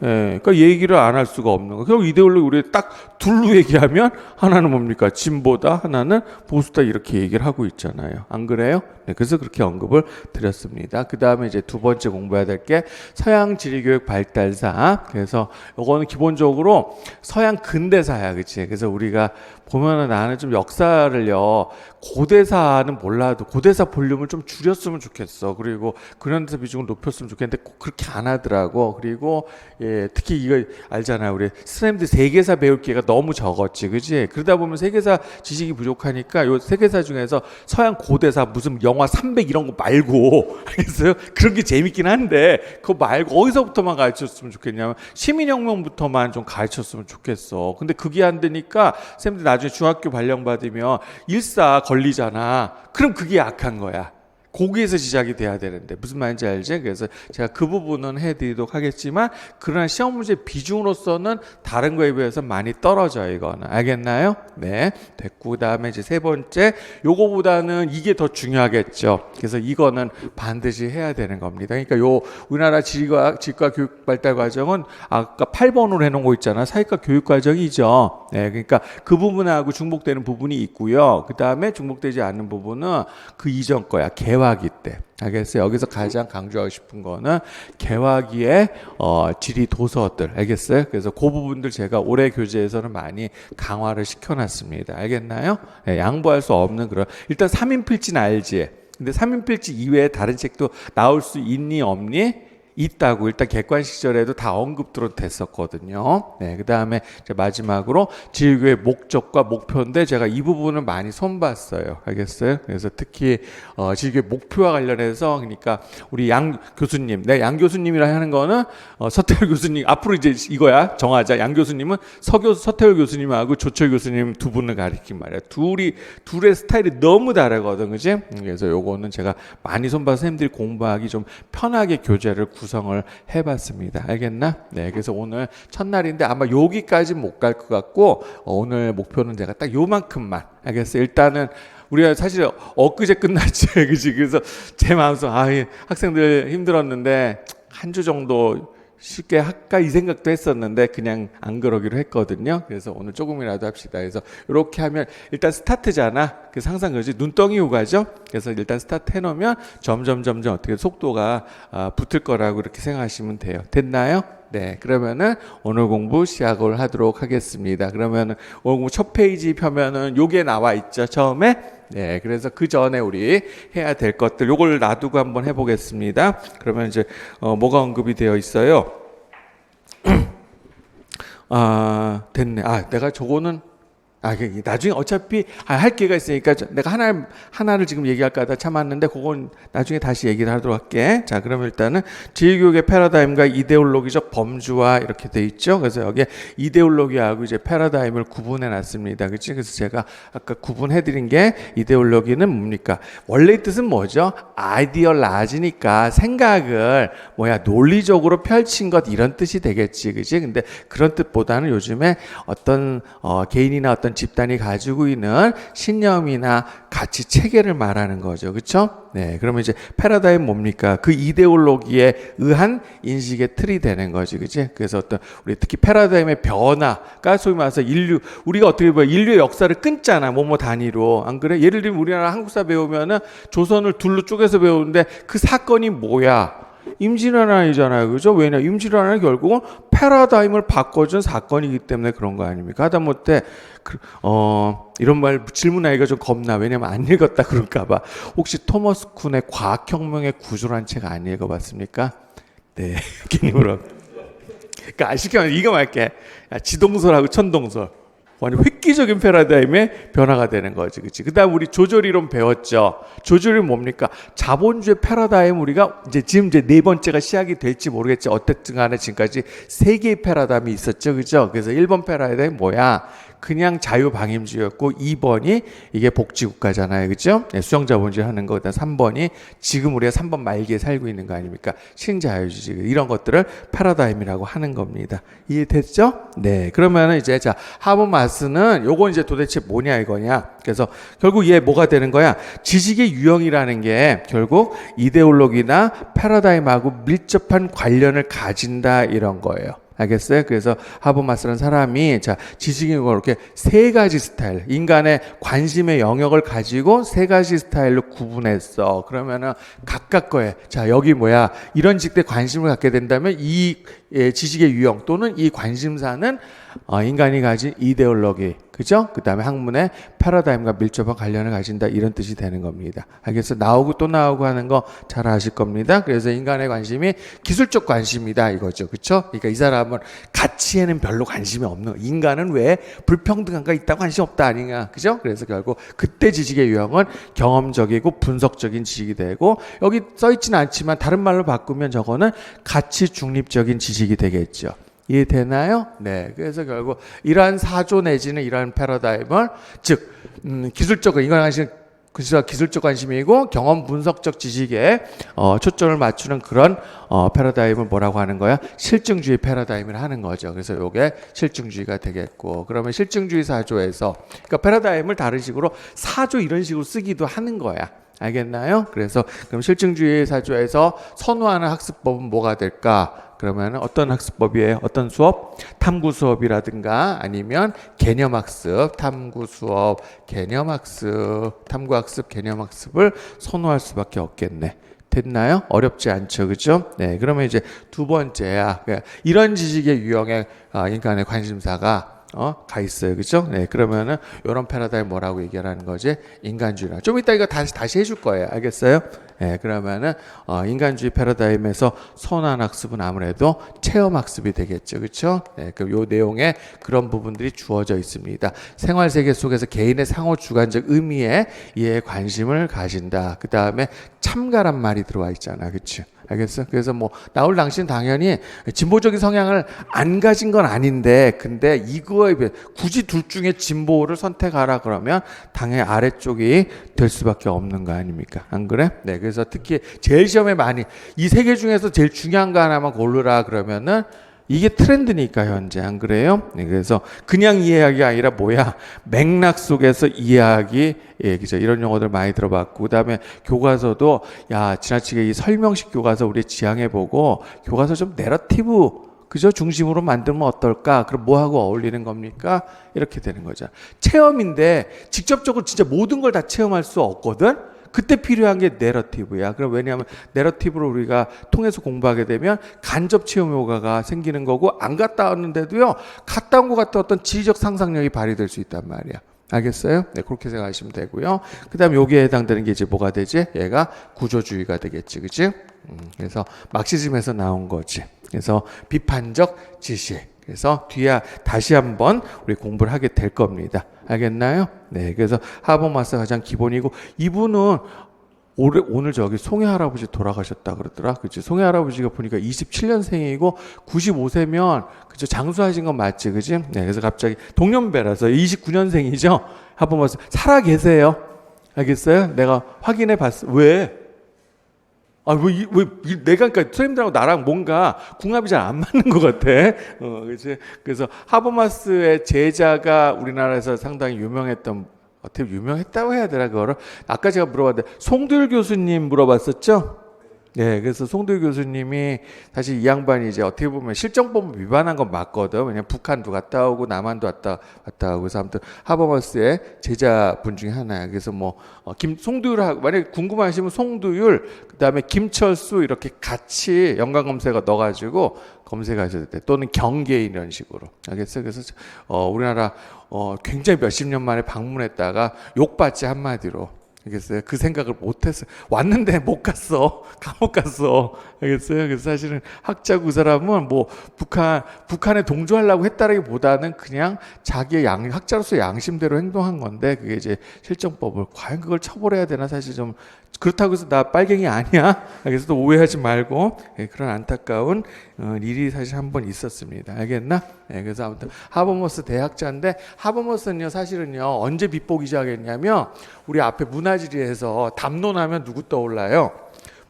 예, 그러니까 얘기를 안 할 수가 없는 거. 결국 이데올로기 우리 딱 둘로 얘기하면 하나는 뭡니까? 진보다, 하나는 보수다 이렇게 얘기를 하고 있잖아요. 안 그래요? 네, 그래서 그렇게 언급을 드렸습니다. 그 다음에 이제 두 번째 공부해야 될 게 서양 지리교육 발달사. 그래서 요거는 기본적으로 서양 근대사야, 그치? 그래서 우리가 보면은 나는 좀 역사를요, 고대사는 몰라도 고대사 볼륨을 좀 줄였으면 좋겠어. 그리고 근현대사 비중을 높였으면 좋겠는데 꼭 그렇게 안 하더라고. 그리고 예, 특히 이거 알잖아요. 우리 선생님들 세계사 배울 기회가 너무 적었지, 그지? 그러다 보면 세계사 지식이 부족하니까 요 세계사 중에서 서양 고대사 무슨 영화 300 이런 거 말고 알겠어요? 그런 게 재밌긴 한데 그거 말고 어디서부터만 가르쳤으면 좋겠냐면 시민혁명부터만 좀 가르쳤으면 좋겠어. 근데 그게 안 되니까 선생님들 나중에 중학교 발령 받으면 일사 걸리잖아. 그럼 그게 약한 거야. 거기에서 시작이 돼야 되는데 무슨 말인지 알지? 그래서 제가 그 부분은 해드리도록 하겠지만 그러나 시험 문제 비중으로서는 다른 거에 비해서 많이 떨어져요. 이거는 알겠나요? 네, 됐고 그다음에 이제 세 번째 요거보다는 이게 더 중요하겠죠. 그래서 이거는 반드시 해야 되는 겁니다. 그러니까 요 우리나라 지과 교육 발달 과정은 아까 8번으로 해놓은 거 있잖아. 사회과 교육 과정이죠. 네, 그러니까 그 부분하고 중복되는 부분이 있고요. 그다음에 중복되지 않는 부분은 그 이전 거야. 개화기 때. 알겠어요? 여기서 가장 강조하고 싶은 거는 개화기의 지리 도서들. 알겠어요? 그래서 그 부분들 제가 올해 교재에서는 많이 강화를 시켜놨습니다. 알겠나요? 네, 양보할 수 없는 그런. 일단 3인필지는 알지? 근데 3인필지 이외에 다른 책도 나올 수 있니 없니? 있다고 일단 객관 시절에도 다 언급들은 됐었거든요. 네, 그 다음에 마지막으로 지휘교의 목적과 목표인데 제가 이 부분을 많이 손봤어요. 알겠어요? 그래서 특히 지휘교의 목표와 관련해서 그러니까 우리 양 교수님, 양 교수님이라 하는 거는 서태울 교수님 앞으로 이제 이거야 정하자. 양 교수님은 서태울 교수님하고 조철 교수님 두 분을 가리킨 말이야. 둘의 스타일이 너무 다르거든, 그지? 그래서 요거는 제가 많이 손봐서 선생님들이 공부하기 좀 편하게 교재를 구성을 해봤습니다. 알겠나? 네, 그래서 오늘 첫날인데 아마 여기까지 못 갈 것 같고 오늘 목표는 제가 딱 요만큼만. 알겠어요? 일단은 우리가 사실 엊그제 끝났지, 그지? 그래서 제 마음속 학생들 힘들었는데 한 주 정도 쉽게 할까 이 생각도 했었는데 그냥 안 그러기로 했거든요. 그래서 오늘 조금이라도 합시다. 그래서 이렇게 하면 일단 스타트잖아. 그래서 항상 그러지 눈덩이 요가죠. 그래서 일단 스타트 해놓으면 점점 어떻게 속도가 붙을 거라고 이렇게 생각하시면 돼요. 됐나요? 네, 그러면은 오늘 공부 시작을 하도록 하겠습니다. 그러면은 오늘 공부 첫 페이지 펴면은 요게 나와 있죠, 처음에. 네, 그래서 그 전에 우리 해야 될 것들 요걸 놔두고 한번 해보겠습니다. 그러면 이제 뭐가 언급이 되어 있어요? 됐네. 내가 저거는 나중에 어차피 할 기회가 있으니까 내가 하나를 지금 얘기할까 하다 참았는데 그건 나중에 다시 얘기를 하도록 할게. 자, 그럼 일단은 지휘교육의 패러다임과 이데올로기적 범주화 이렇게 돼 있죠. 그래서 여기에 이데올로기하고 이제 패러다임을 구분해 놨습니다. 그치? 그래서 제가 아까 구분해 드린 게 이데올로기는 뭡니까? 원래의 뜻은 뭐죠? 아이디얼라지니까 생각을 논리적으로 펼친 것 이런 뜻이 되겠지. 그치? 근데 그런 뜻보다는 요즘에 어떤 개인이나 어떤 집단이 가지고 있는 신념이나 가치 체계를 말하는 거죠. 그렇죠? 네, 그러면 이제 패러다임 뭡니까? 그 이데올로기에 의한 인식의 틀이 되는 거지. 그치? 그래서 어떤 우리 특히 패러다임의 변화가 소위 말해서 우리가 어떻게 보면 인류의 역사를 끊잖아. 뭐뭐 단위로. 안 그래? 예를 들면 우리나라 한국사 배우면은 조선을 둘로 쪼개서 배우는데 그 사건이 뭐야? 임진왜란이잖아요. 그죠? 왜냐? 임진왜란은 결국은 패러다임을 바꿔준 사건이기 때문에 그런 거 아닙니까? 하다못해 이런 말 질문하기가 좀 겁나. 왜냐면 안 읽었다 그럴까봐. 혹시 토머스 쿤의 과학혁명의 구조란 책 안 읽어봤습니까? 네, 기님으로. 그러니까 쉽게 말해 이거 말게. 지동설하고 천동설. 완전 획기적인 패러다임의 변화가 되는 거지, 그렇지? 그다음 우리 조절이론 배웠죠. 조절이 뭡니까? 자본주의 패러다임 우리가 지금 네 번째가 시작이 될지 모르겠지. 어쨌든간에 지금까지 세 개의 패러다임이 있었죠, 그죠? 그래서 1번 패러다임 뭐야? 그냥 자유방임주의였고 2번이 이게 복지국가잖아요. 그죠? 네, 수용자본주의 하는 거. 그다음 3번이 지금 우리가 3번 말기에 살고 있는 거 아닙니까? 신자유주의. 이런 것들을 패러다임이라고 하는 겁니다. 이해됐죠? 네. 그러면은 이제 자, 하버마스는 요건 이제 도대체 뭐냐 이거냐. 그래서 결국 얘 뭐가 되는 거야? 지식의 유형이라는 게 결국 이데올로기나 패러다임하고 밀접한 관련을 가진다 이런 거예요. 알겠어요? 그래서 하버마스라는 사람이 지식인 걸 이렇게 세 가지 스타일, 인간의 관심의 영역을 가지고 세 가지 스타일로 구분했어. 그러면은 각각 거에 여기 이런 직대 관심을 갖게 된다면 이 지식의 유형 또는 이 관심사는 인간이 가진 이데올로기, 그죠? 그 다음에 학문의 패러다임과 밀접한 관련을 가진다 이런 뜻이 되는 겁니다. 알겠어요? 나오고 또 나오고 하는 거 잘 아실 겁니다. 그래서 인간의 관심이 기술적 관심이다 이거죠, 그렇죠? 그러니까 이 사람은 가치에는 별로 관심이 없는, 인간은 왜 불평등한가 있다고 관심 없다 아니냐, 그죠? 그래서 결국 그때 지식의 유형은 경험적이고 분석적인 지식이 되고, 여기 써있지는 않지만 다른 말로 바꾸면 저거는 가치 중립적인 지식이 되겠죠. 이해되나요? 네. 그래서 결국 이러한 사조 내지는 이러한 패러다임을, 즉 기술적으로 인간의 관심 기술적 관심이고 경험 분석적 지식에 초점을 맞추는 그런 패러다임을 뭐라고 하는 거야? 실증주의 패러다임을 하는 거죠. 그래서 요게 실증주의가 되겠고, 그러면 실증주의 사조에서 그러니까 패러다임을 다른 식으로 사조 이런 식으로 쓰기도 하는 거야. 알겠나요? 그래서 그럼 실증주의 사조에서 선호하는 학습법은 뭐가 될까? 그러면 어떤 학습법이에요? 어떤 수업? 탐구 수업이라든가 아니면 개념학습, 탐구 수업, 개념학습, 탐구학습, 개념학습을 선호할 수밖에 없겠네. 됐나요? 어렵지 않죠, 그죠? 네, 그러면 이제 두 번째야. 이런 지식의 유형에 인간의 관심사가 가 있어요, 그죠? 네, 그러면은 이런 패러다임 뭐라고 얘기하는 거지? 인간주의라. 좀 이따 이거 다시 해줄 거예요, 알겠어요? 네, 그러면은 인간주의 패러다임에서 선호하는 학습은 아무래도 체험 학습이 되겠죠, 그렇죠? 네, 그럼 요 내용에 그런 부분들이 주어져 있습니다. 생활 세계 속에서 개인의 상호 주관적 의미에 이에 관심을 가진다. 그 다음에 참가란 말이 들어와 있잖아, 그렇죠? 알겠어? 그래서 뭐 나올 당시는 당연히 진보적인 성향을 안 가진 건 아닌데, 근데 이거에 비해 굳이 둘 중에 진보를 선택하라 그러면 당연히 아래쪽이 될 수밖에 없는 거 아닙니까? 안 그래? 네, 그래서 특히 제일 시험에 많이 이 세 개 중에서 제일 중요한 거 하나만 고르라 그러면은 이게 트렌드니까 현재, 안 그래요? 네, 그래서 그냥 이해하기가 아니라 뭐야, 맥락 속에서 이해하기. 예, 그죠. 이런 용어들 많이 들어봤고, 그다음에 교과서도 야, 지나치게 이 설명식 교과서 우리 지향해보고 교과서 좀 내러티브 그죠? 중심으로 만들면 어떨까? 그럼 뭐하고 어울리는 겁니까? 이렇게 되는 거죠. 체험인데 직접적으로 진짜 모든 걸 다 체험할 수 없거든. 그때 필요한 게 내러티브야. 그럼 왜냐하면 내러티브를 우리가 통해서 공부하게 되면 간접 체험 효과가 생기는 거고, 안 갔다 왔는데도요, 갔다 온 것 같은 어떤 지리적 상상력이 발휘될 수 있단 말이야. 알겠어요? 네, 그렇게 생각하시면 되고요. 그 다음에 여기에 해당되는 게 이제 뭐가 되지? 얘가 구조주의가 되겠지, 그치? 그래서 막시즘에서 나온 거지. 그래서 비판적 지식. 그래서 뒤에 다시 한번 우리 공부를 하게 될 겁니다. 알겠나요? 네, 그래서 하버마스가 가장 기본이고, 이분은 오늘 저기 송해 할아버지 돌아가셨다 그러더라. 그치? 송해 할아버지가 보니까 27년생이고 95세면 그죠? 장수하신 건 맞지, 그지? 네, 그래서 갑자기 동년배라서 29년생이죠. 하버마스 살아 계세요. 알겠어요? 내가 확인해 봤어. 왜? 내가, 그러니까, 선생님들하고 나랑 뭔가 궁합이 잘 안 맞는 것 같아. 그치? 그래서 하버마스의 제자가 우리나라에서 상당히 유명했던, 어떻게 유명했다고 해야 되나, 그거를? 아까 제가 물어봤는데, 송도율 교수님 물어봤었죠? 네, 그래서 송도율 교수님이 사실 이 양반이 이제 어떻게 보면 실정법을 위반한 건 맞거든. 왜냐면 북한도 갔다 오고 남한도 갔다 오고. 그래서 아무튼 하버마스의 제자분 중에 하나야. 그래서 뭐 송도율, 만약에 궁금하시면 송도율, 그다음에 김철수 이렇게 같이 연관 검색어 넣어가지고 검색하셔도 돼. 또는 경계인 이런 식으로. 알겠어요? 그래서 우리나라 굉장히 몇십 년 만에 방문했다가 욕받지 한마디로. 알겠어요? 그 생각을 못했어요. 왔는데 못 갔어. 감옥 갔어. 알겠어요? 그래서 사실은 학자고 그 사람은 뭐 북한에 동조하려고 했다라기보다는 그냥 자기의 학자로서 양심대로 행동한 건데, 그게 이제 실정법을 과연 그걸 처벌해야 되나, 사실 좀 그렇다고 해서 나 빨갱이 아니야. 그래서 또 오해하지 말고. 그런 안타까운 일이 사실 한 번 있었습니다. 알겠나? 그래서 아무튼 하버머스 대학자인데, 하버머스는요 사실은요 언제 비폭이 시작했냐면, 우리 앞에 문화지리에서 담론하면 누구 떠올라요?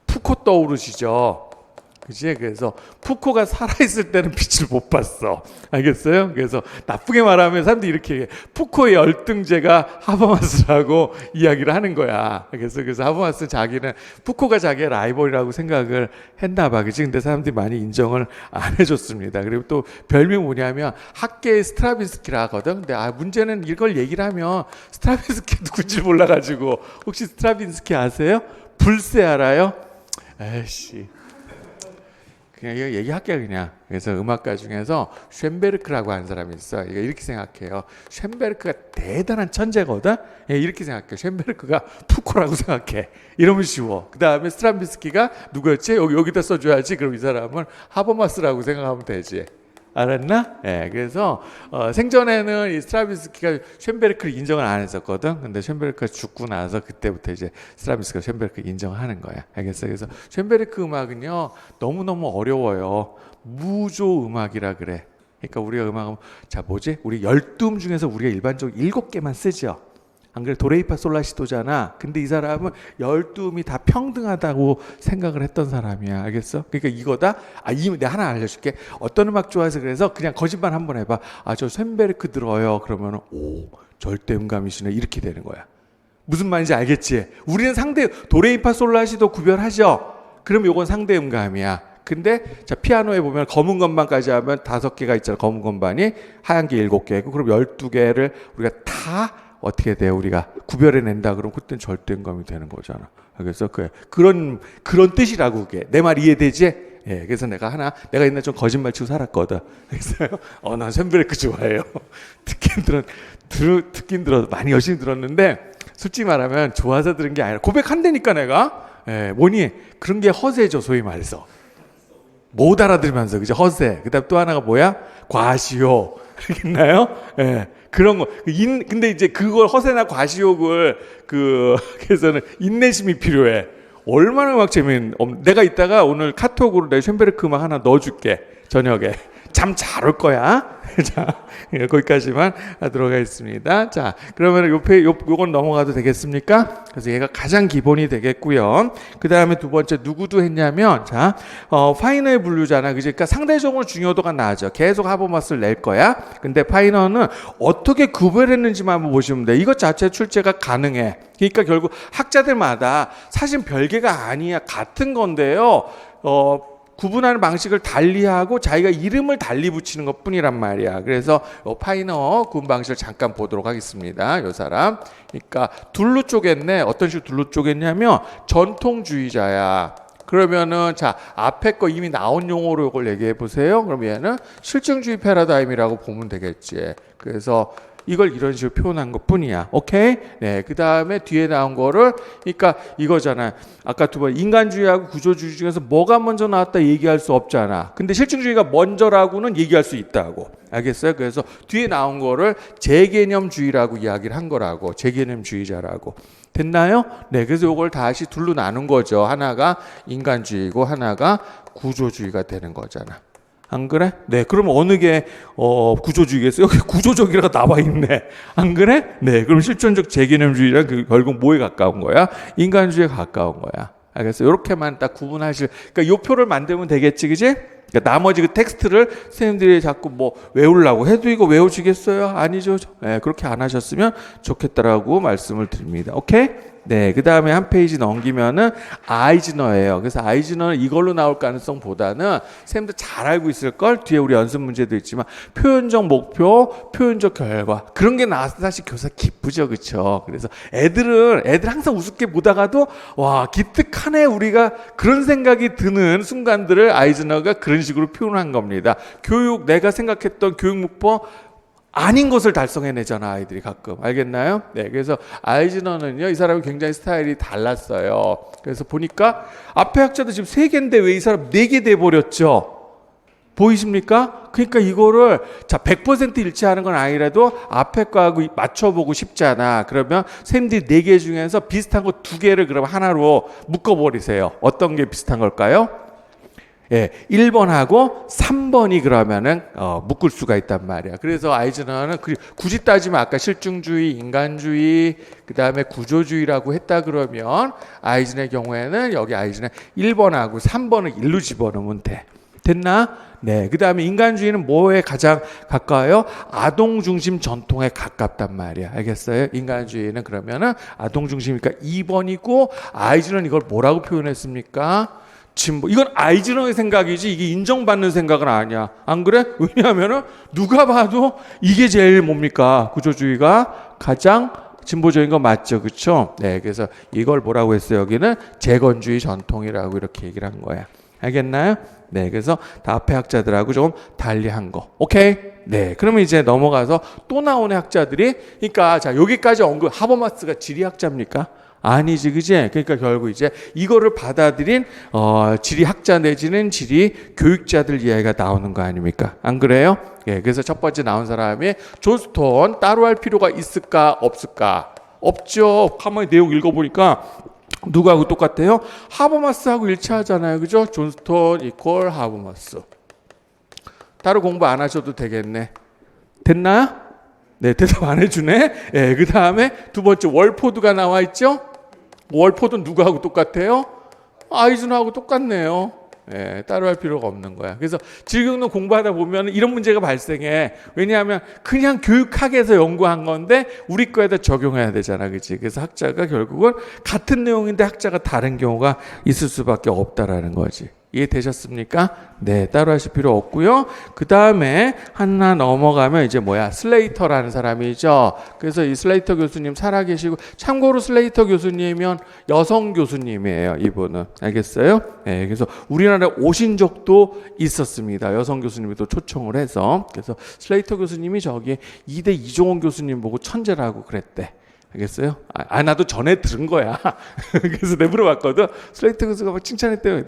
푸코 떠오르시죠. 그치? 그래서 푸코가 살아있을 때는 빛을 못 봤어. 알겠어요? 그래서 나쁘게 말하면 사람들이 이렇게 얘기해. 푸코의 열등제가 하버마스라고 이야기를 하는 거야. 그래서 하버마스는 자기는 푸코가 자기의 라이벌이라고 생각을 했나 봐. 그치? 근데 사람들이 많이 인정을 안 해줬습니다. 그리고 또 별명 뭐냐면 학계의 스트라빈스키라 하거든. 근데 문제는 이걸 얘기를 하면 스트라빈스키 누군지 몰라가지고, 혹시 스트라빈스키 아세요? 불새 알아요? 에이씨. 그냥 이거 얘기할게요, 그냥. 그래서 음악가 중에서 쇤베르크라고 하는 사람이 있어. 이렇게 생각해요. 쇤베르크가 대단한 천재거든? 이렇게 생각해. 쇤베르크가 푸코라고 생각해. 이러면 쉬워. 그 다음에 스트라빈스키가 누구였지? 여기다 써줘야지. 그럼 이 사람은 하버마스라고 생각하면 되지. 알았나? 네, 그래서 생전에는 이 스트라빈스키가 쇤베르크를 인정을 안 했었거든. 근데 쇤베르크가 죽고 나서 그때부터 이제 스트라빈스키가 쇤베르크를 인정하는 거야. 알겠어? 그래서 쇤베르크 음악은요 너무너무 어려워요. 무조 음악이라 그래. 그러니까 우리가 음악은 우리 12음 중에서 우리가 일반적으로 7개만 쓰죠. 안 그래? 도레이파 솔라시도잖아. 근데 이 사람은 12음이 다 평등하다고 생각을 했던 사람이야. 알겠어? 그러니까 이거다. 내가 하나 알려줄게. 어떤 음악 좋아해서 그래서 그냥 거짓말 한번 해봐. 저 쇤베르크 들어요. 그러면 오, 절대 음감이시네. 이렇게 되는 거야. 무슨 말인지 알겠지? 우리는 상대 도레이파 솔라시도 구별하죠. 그럼 요건 상대 음감이야. 근데 자 피아노에 보면 검은 건반까지 하면 5개가 있잖아. 검은 건반이 하얀 게 7개고 그럼 12개를 우리가 다 어떻게 돼요? 우리가 구별해낸다 그러면 그때는 절대음감이 되는 거잖아. 그래서 그런 뜻이라고 그게. 내 말 이해되지? 예, 그래서 내가 옛날에 좀 거짓말 치고 살았거든. 그래서 난 쇤베르크 좋아해요. 듣긴 들어 많이 열심히 들었는데 솔직히 말하면 좋아서 들은 게 아니라 고백한다니까 내가. 예, 뭐니 그런 게 허세죠, 소위 말해서. 못 알아들으면서 그죠? 허세. 그다음 또 하나가 뭐야? 과시욕. 알겠나요? 예. 그런 거. 근데 이제 그걸 허세나 과시욕을 그래서는 인내심이 필요해. 얼마나 음악 내가 이따가 오늘 카톡으로 내 쇤베르크 음악 하나 넣어줄게. 저녁에. 잠 잘 올 거야. 자, 거기까지만 하도록 하겠습니다. 자, 그러면 요건 넘어가도 되겠습니까? 그래서 얘가 가장 기본이 되겠고요. 그 다음에 두 번째 누구도 했냐면, 자, 파이너의 분류잖아. 그러니까 상대적으로 중요도가 나아져. 계속 하버마스를 낼 거야. 근데 파이너는 어떻게 구별했는지만 한번 보시면 돼. 이것 자체 출제가 가능해. 그러니까 결국 학자들마다 사실 별개가 아니야. 같은 건데요. 구분하는 방식을 달리하고 자기가 이름을 달리 붙이는 것 뿐이란 말이야. 그래서 파이너 구분 방식을 잠깐 보도록 하겠습니다. 이 사람. 그러니까 둘로 쪼갰네. 어떤 식으로 둘로 쪼갰냐면 전통주의자야. 그러면은 자 앞에 거 이미 나온 용어로 이걸 얘기해 보세요. 그럼 얘는 실증주의 패러다임이라고 보면 되겠지. 그래서 이걸 이런 식으로 표현한 것 뿐이야. 오케이? 네. 그 다음에 뒤에 나온 거를, 그러니까 이거잖아. 아까 두 번 인간주의하고 구조주의 중에서 뭐가 먼저 나왔다 얘기할 수 없잖아. 근데 실증주의가 먼저라고는 얘기할 수 있다고. 알겠어요? 그래서 뒤에 나온 거를 재개념주의라고 이야기를 한 거라고. 재개념주의자라고. 됐나요? 네. 그래서 이걸 다시 둘로 나눈 거죠. 하나가 인간주의고 하나가 구조주의가 되는 거잖아. 안 그래? 네, 그럼 어느 게 구조주의겠어요? 여기 구조적이라고 나와 있네. 안 그래? 네, 그럼 실존적 재개념주의랑 결국 뭐에 가까운 거야? 인간주의에 가까운 거야. 알겠어요? 이렇게만 딱 구분하실. 그러니까 요 표를 만들면 되겠지, 그지? 그러니까 나머지 그 텍스트를 선생님들이 자꾸 뭐 외우려고 해도 이거 외우시겠어요? 아니죠. 네, 그렇게 안 하셨으면 좋겠다라고 말씀을 드립니다. 오케이? 네, 그 다음에 한 페이지 넘기면은 아이즈너예요. 그래서 아이즈너는 이걸로 나올 가능성보다는 선생님들 잘 알고 있을걸? 뒤에 우리 연습 문제도 있지만 표현적 목표, 표현적 결과 그런 게 나와서 사실 교사 기쁘죠, 그렇죠? 그래서 애들 항상 우습게 보다가도 와 기특하네 우리가 그런 생각이 드는 순간들을 아이즈너가 그런 식으로 표현한 겁니다. 내가 생각했던 교육 목표 아닌 것을 달성해내잖아 아이들이 가끔. 알겠나요? 네, 그래서 아이즈너는요 이 사람이 굉장히 스타일이 달랐어요. 그래서 보니까 앞에 학자도 지금 3개인데 왜 이 사람 4개 돼버렸죠? 보이십니까? 그러니까 이거를 자 100% 일치하는 건 아니라도 앞에 거하고 맞춰보고 싶잖아. 그러면 선생님들이 4개 중에서 비슷한 거 2개를 그럼 하나로 묶어버리세요. 어떤 게 비슷한 걸까요? 예, 1번하고 3번이 그러면은 묶을 수가 있단 말이야. 그래서 아이즈너는 굳이 따지면 아까 실증주의, 인간주의, 그 다음에 구조주의라고 했다 그러면 아이즈너의 경우에는 여기 아이즈너 1번하고 3번을 일로 집어넣으면 돼. 됐나? 네. 그 다음에 인간주의는 뭐에 가장 가까워요? 아동중심 전통에 가깝단 말이야. 알겠어요? 인간주의는 그러면은 아동중심이니까 2번이고 아이즈너는 이걸 뭐라고 표현했습니까? 이건 아이즈너의 생각이지 이게 인정받는 생각은 아니야. 안 그래? 왜냐하면은 누가 봐도 이게 제일 뭡니까? 구조주의가 가장 진보적인 거 맞죠, 그렇죠? 네, 그래서 이걸 뭐라고 했어요? 여기는 재건주의 전통이라고 이렇게 얘기를 한 거야. 알겠나요? 네, 그래서 다 앞에 학자들하고 좀 달리한 거. 오케이? 네, 그러면 이제 넘어가서 또 나오는 학자들이, 그러니까 자 여기까지 하버마스가 지리학자입니까? 아니지, 그지? 그러니까 결국 이제 이거를 받아들인 지리학자 내지는 지리 교육자들 이야기가 나오는 거 아닙니까? 안 그래요? 예, 그래서 첫 번째 나온 사람이 존 스톤. 따로 할 필요가 있을까 없을까? 없죠. 가만히 내용 읽어보니까 누구하고 똑같아요? 하버마스하고 일치하잖아요, 그죠? 존 스톤 이퀄 하버마스. 따로 공부 안 하셔도 되겠네. 됐나요? 네, 대답 안 해주네. 예, 그 다음에 두 번째 월포드가 나와 있죠. 월포드는 누구하고 똑같아요? 아이즈너하고 똑같네요. 예, 따로 할 필요가 없는 거야. 그래서 지구경로 공부하다 보면 이런 문제가 발생해. 왜냐하면 그냥 교육학에서 연구한 건데 우리 거에다 적용해야 되잖아, 그렇지? 그래서 학자가 결국은 같은 내용인데 학자가 다른 경우가 있을 수밖에 없다라는 거지. 이해되셨습니까? 네, 따로 하실 필요 없고요. 그 다음에 하나 넘어가면 이제 슬레이터라는 사람이죠. 그래서 이 슬레이터 교수님 살아계시고, 참고로 슬레이터 교수님이면 여성 교수님이에요, 이분은. 알겠어요? 네, 그래서 우리나라에 오신 적도 있었습니다. 여성 교수님이 또 초청을 해서. 그래서 슬레이터 교수님이 저기 이대 이종원 교수님 보고 천재라고 그랬대. 알겠어요? 나도 전에 들은 거야. 그래서 내가 물어봤거든. 슬레이터 교수가 막 칭찬했대요.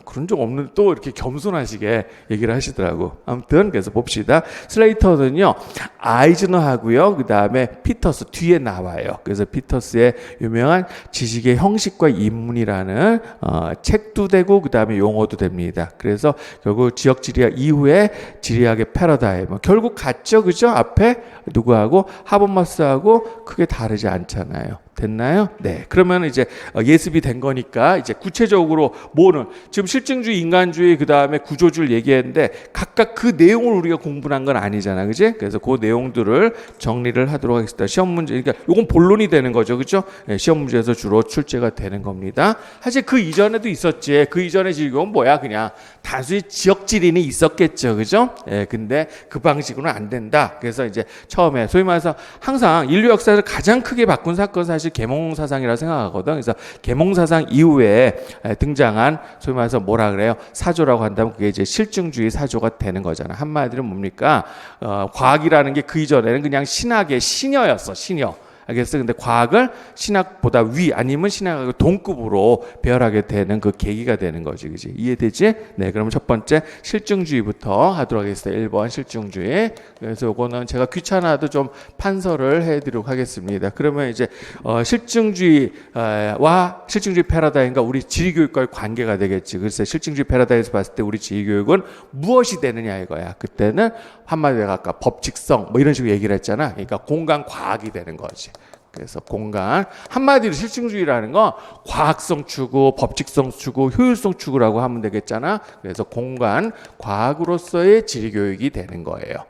그런 적 없는데 또 이렇게 겸손하시게 얘기를 하시더라고. 아무튼 그래서 봅시다. 슬레이터는요, 아이즈너하고요, 그 다음에 피터스 뒤에 나와요. 그래서 피터스의 유명한 지식의 형식과 인문이라는 책도 되고 그 다음에 용어도 됩니다. 그래서 결국 지역 지리학 이후에 지리학의 패러다임 결국 같죠, 그죠? 앞에 누구하고 하버마스하고 크게 다르지 않잖아요. 됐나요? 네. 그러면 이제 예습이 된 거니까 이제 구체적으로 뭐는 지금 실증주의, 인간주의, 그 다음에 구조주의를 얘기했는데 각각 그 내용을 우리가 공부한 건 아니잖아, 그지? 그래서 그 내용들을 정리를 하도록 하겠습니다. 시험 문제, 그러니까 이건 본론이 되는 거죠, 그죠? 네, 시험 문제에서 주로 출제가 되는 겁니다. 사실 그 이전에도 있었지. 그 이전에 지금 뭐야, 그냥 단순히 지역 지리는 있었겠죠, 그죠? 예, 근데 그 방식으로는 안 된다. 그래서 이제 처음에 소위 말해서 항상 인류 역사에서 가장 크게 바꾼 사건 사실 계몽사상이라고 생각하거든. 그래서 계몽사상 이후에 등장한 소위 말해서 뭐라 그래요? 사조라고 한다면 그게 이제 실증주의 사조가 되는 거잖아. 한마디로 뭡니까? 과학이라는 게 그 이전에는 그냥 신학의 신여였어, 신여. 알겠어? 근데 과학을 신학보다 위 아니면 신학의 동급으로 배열하게 되는 그 계기가 되는 거지, 그지? 이해되지? 네, 그러면 첫 번째 실증주의부터 하도록 하겠습니다. 1번 실증주의. 그래서 이거는 제가 귀찮아도 좀 판서를 해드리도록 하겠습니다. 그러면 이제 실증주의와 실증주의 패러다임과 우리 지리교육과의 관계가 되겠지. 그래서 실증주의 패러다임에서 봤을 때 우리 지리교육은 무엇이 되느냐 이거야. 그때는 한마디로 아까 법칙성 뭐 이런 식으로 얘기를 했잖아. 그러니까 공간 과학이 되는 거지. 그래서 공간 한마디로 실증주의라는 건 과학성 추구, 법칙성 추구, 효율성 추구라고 하면 되겠잖아. 그래서 공간 과학으로서의 지리교육이 되는 거예요.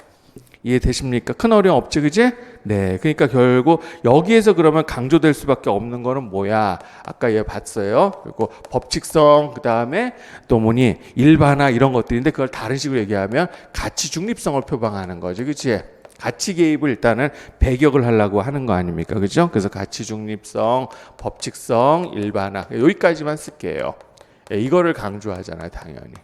이해되십니까? 큰 어려움 없지, 그지? 네, 그러니까 결국 여기에서 그러면 강조될 수밖에 없는 거는 뭐야? 아까 얘 봤어요. 그리고 법칙성, 그 다음에 또 뭐니 일반화 이런 것들인데 그걸 다른 식으로 얘기하면 가치 중립성을 표방하는 거지, 그치? 가치 개입을 일단은 배격을 하려고 하는 거 아닙니까? 그죠? 그래서 가치 중립성, 법칙성, 일반화 여기까지만 쓸게요. 예, 이거를 강조하잖아요, 당연히.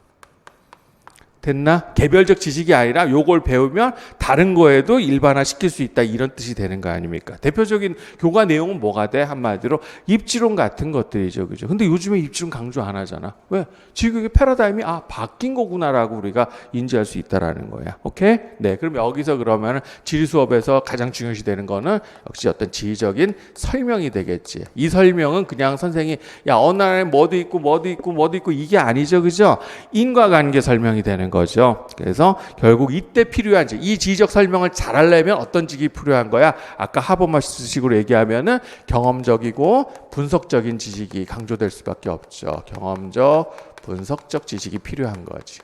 됐나? 개별적 지식이 아니라 요걸 배우면 다른 거에도 일반화 시킬 수 있다 이런 뜻이 되는 거 아닙니까? 대표적인 교과 내용은 뭐가 돼? 한마디로 입지론 같은 것들이죠, 그죠? 근데 요즘에 입지론 강조 안 하잖아. 왜? 지금 패러다임이 바뀐 거구나라고 우리가 인지할 수 있다라는 거야. 오케이? 네, 그럼 여기서 그러면 지리 수업에서 가장 중요시 되는 거는 역시 어떤 지리적인 설명이 되겠지. 이 설명은 그냥 선생이 어느 나라에 뭐도 있고 뭐도 있고 뭐도 있고 이게 아니죠, 그죠? 인과관계 설명이 되는 거죠. 그래서 결국 이때 필요한 이 지리적 설명을 잘 하려면 어떤 지식이 필요한 거야? 아까 하버마스식으로 얘기하면은 경험적이고 분석적인 지식이 강조될 수밖에 없죠. 경험적, 분석적 지식이 필요한 거지.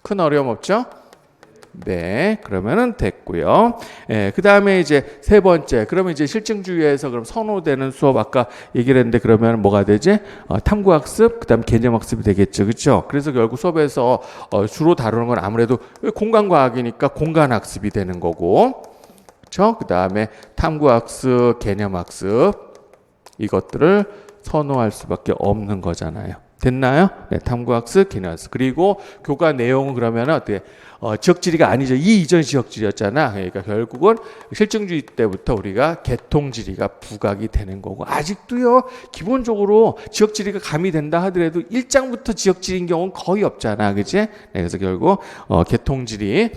큰 어려움 없죠? 네, 그러면은 됐고요. 예, 그 다음에 이제 세 번째, 그러면 이제 실증주의에서 그럼 선호되는 수업 아까 얘기를 했는데 그러면 뭐가 되지? 탐구학습, 그 다음 개념학습이 되겠죠, 그렇죠? 그래서 결국 수업에서 주로 다루는 건 아무래도 공간과학이니까 공간학습이 되는 거고, 그렇죠? 그 다음에 탐구학습, 개념학습 이것들을 선호할 수밖에 없는 거잖아요. 됐나요? 네, 탐구학습, 개념학습. 그리고 교과 내용은 그러면 어떻게? 지역지리가 아니죠. 이 이전 지역지리였잖아. 그러니까 결국은 실증주의 때부터 우리가 개통지리가 부각이 되는 거고 아직도요. 기본적으로 지역지리가 가미된다 하더라도 1장부터 지역지리인 경우는 거의 없잖아. 그치? 네, 그래서 결국 개통지리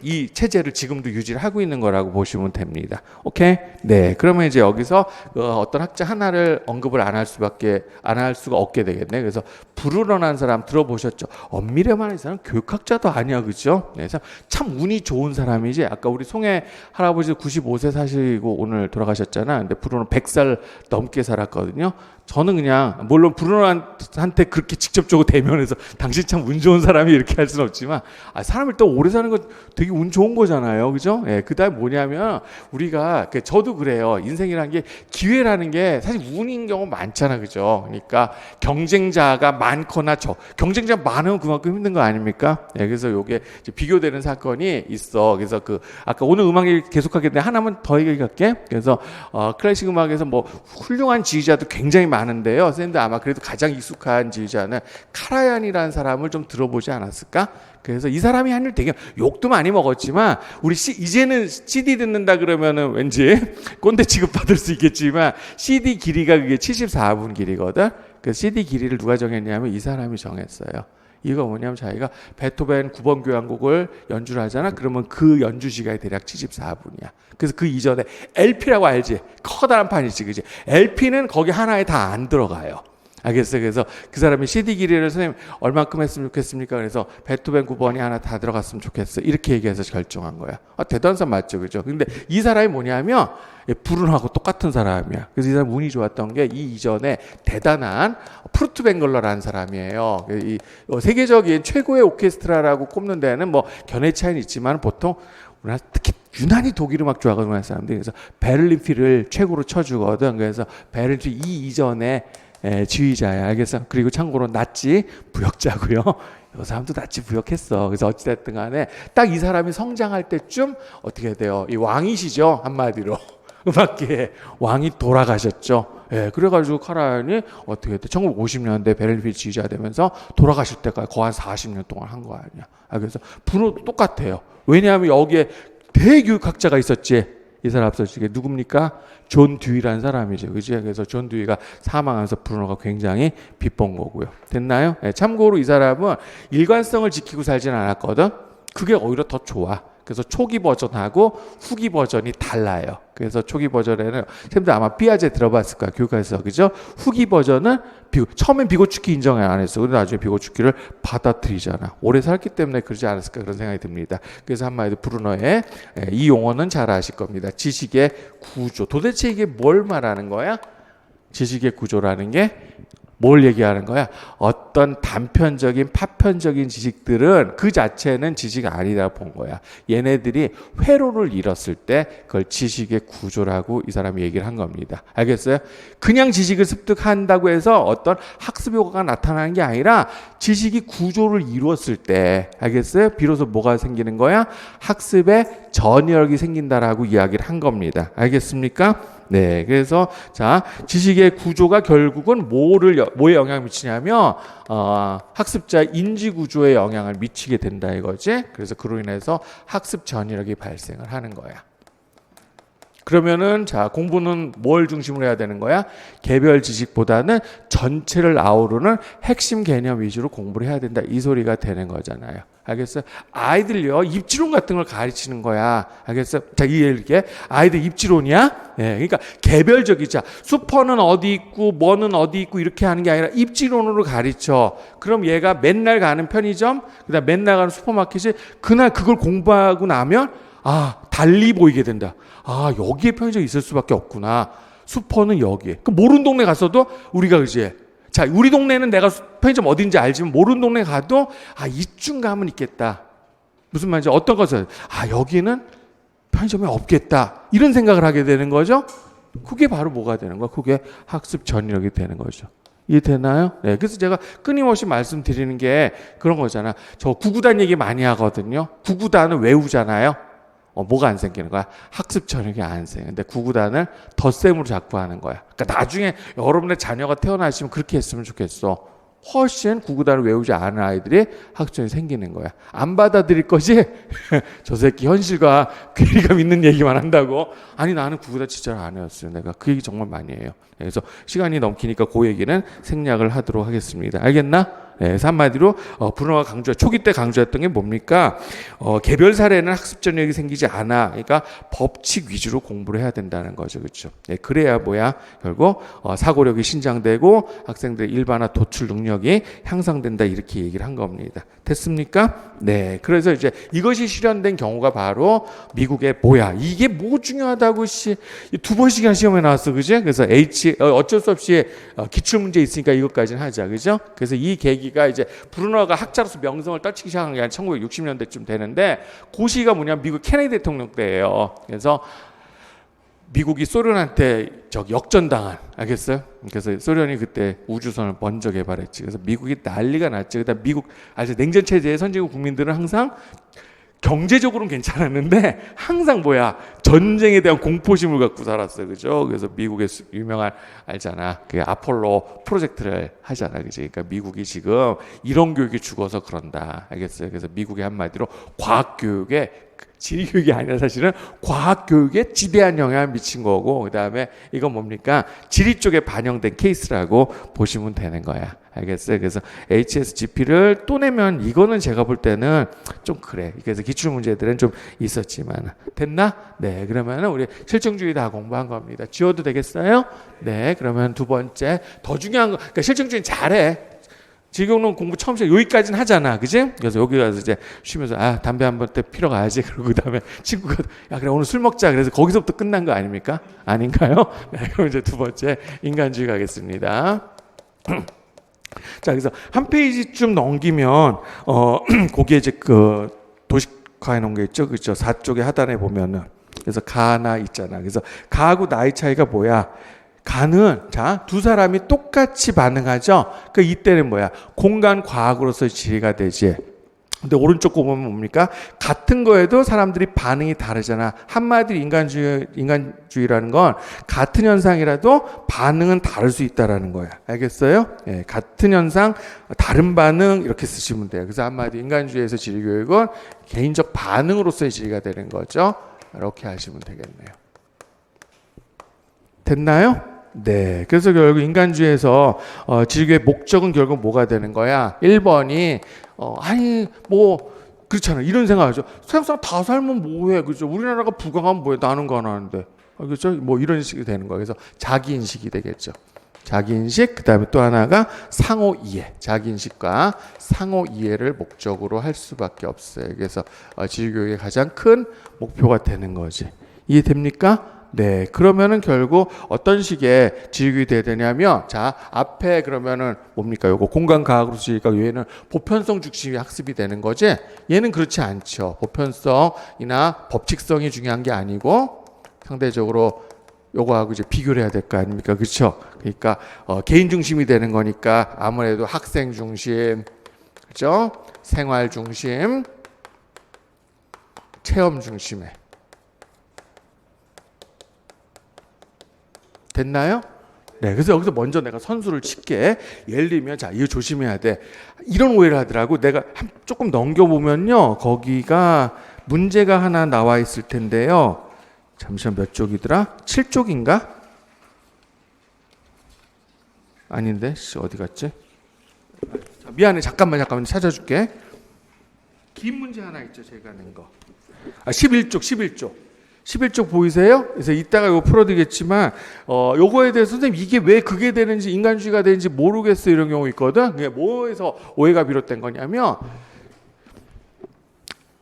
이 체제를 지금도 유지를 하고 있는 거라고 보시면 됩니다. 오케이? 네. 그러면 이제 여기서 어떤 학자 하나를 언급을 안 할 수가 없게 되겠네. 그래서 부르러난 사람 들어보셨죠? 엄밀히 말하는 사람 교육학자도 아니야, 그죠? 그죠? 네, 참 운이 좋은 사람이지. 아까 우리 송해 할아버지 95세 사시고 오늘 돌아가셨잖아. 근데 브루노 100살 넘게 살았거든요. 저는 그냥 물론 브루노한테 그렇게 직접적으로 대면해서 당신 참 운 좋은 사람이 이렇게 할 수는 없지만 사람을 또 오래 사는 거 되게 운 좋은 거잖아요. 그죠? 예, 그다음에 뭐냐면 우리가 저도 그래요. 인생이라는 게 기회라는 게 사실 운인 경우 많잖아. 그죠? 그러니까 경쟁자가 많거나 경쟁자 많으면 그만큼 힘든 거 아닙니까? 예, 그래서 요게 이제 비교되는 사건이 있어. 그래서 아까 오늘 음악 얘기 계속하게 되는데 하나만 더 얘기할게. 그래서 클래식 음악에서 뭐 훌륭한 지휘자도 굉장히 많은데요. 샌드 아마 그래도 가장 익숙한 지휘자는 카라얀이라는 사람을 좀 들어보지 않았을까? 그래서 이 사람이 한 일 되게 욕도 많이 먹었지만 우리 이제는 CD 듣는다 그러면은 왠지 꼰대 취급 받을 수 있겠지만 CD 길이가 그게 74분 길이거든. 그 CD 길이를 누가 정했냐면 이 사람이 정했어요. 이거 뭐냐면 자기가 베토벤 9번 교향곡을 연주를 하잖아. 그러면 그 연주 시간이 대략 74분이야. 그래서 그 이전에 LP라고 알지? 커다란 판이지, 그지? LP는 거기 하나에 다 안 들어가요. 알겠어요? 그래서 그 사람이 CD 길이를 선생님 얼만큼 했으면 좋겠습니까? 그래서 베토벤 9번이 하나 다 들어갔으면 좋겠어. 이렇게 얘기해서 결정한 거야. 대단한 사람 맞죠? 그죠? 근데 이 사람이 뭐냐면 브루노하고 똑같은 사람이야. 그래서 이 사람 운이 좋았던 게 이 이전에 대단한 프루트뱅글러라는 사람이에요. 이 세계적인 최고의 오케스트라라고 꼽는 데는 뭐 견해 차이는 있지만 보통 우리나라 특히 유난히 독일 음악 좋아하는 사람들이 그래서 베를린 필을 최고로 쳐주거든. 그래서 베를린 필 이 이전에 지휘자야. 알겠어? 그리고 참고로 나치 부역자고요. 이 사람도 나치 부역했어. 그래서 어찌됐든 간에 딱 이 사람이 성장할 때쯤 어떻게 돼요? 이 왕이시죠? 한마디로. 음악계의 왕이 돌아가셨죠. 예, 그래가지고 카라얀이 어떻게 됐대? 1950년대 베를린 지휘자 되면서 돌아가실 때까지 거의 한 40년 동안 한 거 아니야. 그래서 브루노도 똑같아요. 왜냐하면 여기에 대교육학자가 있었지. 이 사람 앞서 이게 누굽니까? 존 듀이라는 사람이죠. 그지? 그래서 존 듀이가 사망하면서 브루노가 굉장히 비본 거고요. 됐나요? 예, 참고로 이 사람은 일관성을 지키고 살지는 않았거든. 그게 오히려 더 좋아. 그래서 초기 버전하고 후기 버전이 달라요. 그래서 초기 버전에는 쌤들 아마 삐아제 들어봤을 거야. 교육학에서. 그죠? 후기 버전은 처음엔 비고축기 인정을 안 했어. 근데 나중에 비고축기를 받아들이잖아. 오래 살기 때문에 그러지 않았을까 그런 생각이 듭니다. 그래서 한마디로 브루노의 이 용어는 잘 아실 겁니다. 지식의 구조. 도대체 이게 뭘 말하는 거야? 지식의 구조라는 게 뭘 얘기하는 거야? 어떤 단편적인 파편적인 지식들은 그 자체는 지식이 아니다 본 거야. 얘네들이 회로를 잃었을 때 그걸 지식의 구조라고 이 사람이 얘기를 한 겁니다. 알겠어요? 그냥 지식을 습득한다고 해서 어떤 학습 효과가 나타나는 게 아니라 지식이 구조를 이루었을 때, 알겠어요? 비로소 뭐가 생기는 거야? 학습의 전열이 생긴다라고 이야기를 한 겁니다. 알겠습니까? 네, 그래서 자 지식의 구조가 결국은 뭐에 영향을 미치냐면 학습자 인지 구조에 영향을 미치게 된다 이거지. 그래서 그로 인해서 학습 전이력이 발생을 하는 거야. 그러면은 자 공부는 뭘 중심으로 해야 되는 거야? 개별 지식보다는 전체를 아우르는 핵심 개념 위주로 공부를 해야 된다. 이 소리가 되는 거잖아요. 알겠어요? 아이들요 입지론 같은 걸 가르치는 거야. 알겠어요? 자 이게 아이들 입지론이야. 예, 그러니까 개별적이자 슈퍼는 어디 있고 뭐는 어디 있고 이렇게 하는 게 아니라 입지론으로 가르쳐. 그럼 얘가 맨날 가는 편의점, 그다음 맨날 가는 슈퍼마켓이 그날 그걸 공부하고 나면 달리 보이게 된다. 여기에 편의점이 있을 수밖에 없구나. 슈퍼는 여기에. 그럼 모르는 동네 갔어도 우리가 그지. 자, 우리 동네는 내가 편의점 어딘지 알지만 모르는 동네 가도 이쯤 가면 있겠다. 무슨 말인지 어떤 것을 여기는 편의점이 없겠다. 이런 생각을 하게 되는 거죠. 그게 바로 뭐가 되는 거야? 그게 학습 전력이 되는 거죠. 이해되나요? 네, 그래서 제가 끊임없이 말씀드리는 게 그런 거잖아. 저 구구단 얘기 많이 하거든요. 구구단은 외우잖아요. 뭐가 안 생기는 거야? 학습 전역이 안 생겨. 근데 구구단을 덧셈으로 자꾸 하는 거야. 그러니까 나중에 여러분의 자녀가 태어나시면 그렇게 했으면 좋겠어. 훨씬 구구단을 외우지 않은 아이들이 학습전이 생기는 거야. 안 받아들일 거지? 저 새끼 현실과 괴리감 있는 얘기만 한다고? 아니 나는 구구단 진짜 안 해왔어요. 내가 그 얘기 정말 많이 해요. 그래서 시간이 넘기니까 그 얘기는 생략을 하도록 하겠습니다. 알겠나? 네, 그래서 한마디로 브루너가 초기 때 강조했던 게 뭡니까? 개별 사례는 학습 전력이 생기지 않아. 그러니까 법칙 위주로 공부를 해야 된다는 거죠, 그렇죠? 네, 그래야 뭐야? 결국 사고력이 신장되고 학생들의 일반화 도출 능력이 향상된다 이렇게 얘기를 한 겁니다. 됐습니까? 네, 그래서 이제 이것이 실현된 경우가 바로 미국의 뭐야? 이게 뭐 중요하다고 두 번씩이나 시험에 나왔어, 그지? 그래서 어쩔 수 없이 기출 문제 있으니까 이것까지는 하자, 그죠? 그래서 이 계기가 이제 브루너가 학자로서 명성을 떨치기 시작한 게 한 1960년대쯤 되는데 그 시기가 뭐냐면 미국 케네디 대통령 때예요. 그래서 미국이 소련한테 역전당한, 알겠어요? 그래서 소련이 그때 우주선을 먼저 개발했지. 그래서 미국이 난리가 났지. 그다음 미국 냉전 체제의 선진국 국민들은 항상 경제적으로는 괜찮았는데 항상 뭐야 전쟁에 대한 공포심을 갖고 살았어요, 그죠? 그래서 미국의 유명한 알잖아, 그 아폴로 프로젝트를 하잖아, 그지? 그러니까 미국이 지금 이런 교육이 죽어서 그런다, 알겠어요? 그래서 미국의 한마디로 과학 교육에 지리 교육이 아니라 사실은 과학 교육에 지대한 영향을 미친 거고, 그 다음에 이건 뭡니까? 지리 쪽에 반영된 케이스라고 보시면 되는 거야. 알겠어요? 그래서 HSGP를 또 내면 이거는 제가 볼 때는 좀 그래. 그래서 기출 문제들은 좀 있었지만 됐나? 네, 그러면은 우리 실증주의 다 공부한 겁니다. 지워도 되겠어요? 네, 그러면 두 번째 더 중요한 거, 그러니까 실증주의 잘해. 지금은 공부 처음 시작 여기까지는 하잖아, 그지? 그래서 여기 가서 이제 쉬면서 담배 한 번 때 피러 가야지. 그러고 그다음에 친구가 야 그래 오늘 술 먹자. 그래서 거기서부터 끝난 거 아닙니까? 아닌가요? 네, 그럼 이제 두 번째 인간주의 가겠습니다. 자, 그래서 한 페이지쯤 넘기면 거기에 이제 그 도식화해 놓은 게 있죠, 그렇죠? 4쪽의 하단에 보면은 그래서 가나 있잖아. 그래서 가하고 나이 차이가 뭐야? 가는 두 사람이 똑같이 반응하죠. 그 이때는 뭐야? 공간 과학으로서의 지리가 되지. 근데 오른쪽 거 보면 뭡니까? 같은 거에도 사람들이 반응이 다르잖아. 한마디로 인간주의라는 건 같은 현상이라도 반응은 다를 수 있다라는 거야. 알겠어요? 예, 같은 현상, 다른 반응 이렇게 쓰시면 돼요. 그래서 한마디 인간주의에서 지리교육은 개인적 반응으로서의 지리가 되는 거죠. 이렇게 하시면 되겠네요. 됐나요? 네. 그래서 결국 인간주의에서 지리교의 목적은 결국 뭐가 되는 거야? 1번이 그렇잖아. 이런 생각하죠. 세상 사람 다 살면 뭐해, 그죠? 우리나라가 부강하면 뭐해? 나는 가난한데, 그렇죠? 뭐 이런 식이 되는 거예요. 그래서 자기 인식이 되겠죠. 자기 인식, 그 다음에 또 하나가 상호 이해. 자기 인식과 상호 이해를 목적으로 할 수밖에 없어요. 그래서 지리교육의 가장 큰 목표가 되는 거지. 이해됩니까? 네, 그러면은 결국 어떤 식의 지리교육이 돼야 되냐면, 앞에 그러면은 뭡니까? 요거 공간과학으로 지리니까 얘는 보편성 중심의 학습이 되는 거지? 얘는 그렇지 않죠. 보편성이나 법칙성이 중요한 게 아니고, 상대적으로 요거하고 이제 비교를 해야 될 거 아닙니까? 그렇죠? 그러니까, 개인 중심이 되는 거니까 아무래도 학생 중심, 그죠? 생활 중심, 체험 중심에. 됐나요? 네, 그래서 여기서 먼저 내가 선수를 칠게. 예를 들면, 이거 조심해야 돼. 이런 오해를 하더라고. 내가 조금 넘겨보면요. 거기가 문제가 하나 나와 있을 텐데요. 잠시만 몇 쪽이더라? 7쪽인가? 아닌데? 어디 갔지? 미안해. 잠깐만 찾아줄게. 긴 문제 하나 있죠. 제가 낸 거. 11쪽 보이세요? 그래서 이따가 이거 풀어드리겠지만 요거에 대해서 선생님 이게 왜 그게 되는지 인간주의가 되는지 모르겠어 이런 경우 있거든. 그게 뭐에서 오해가 비롯된 거냐면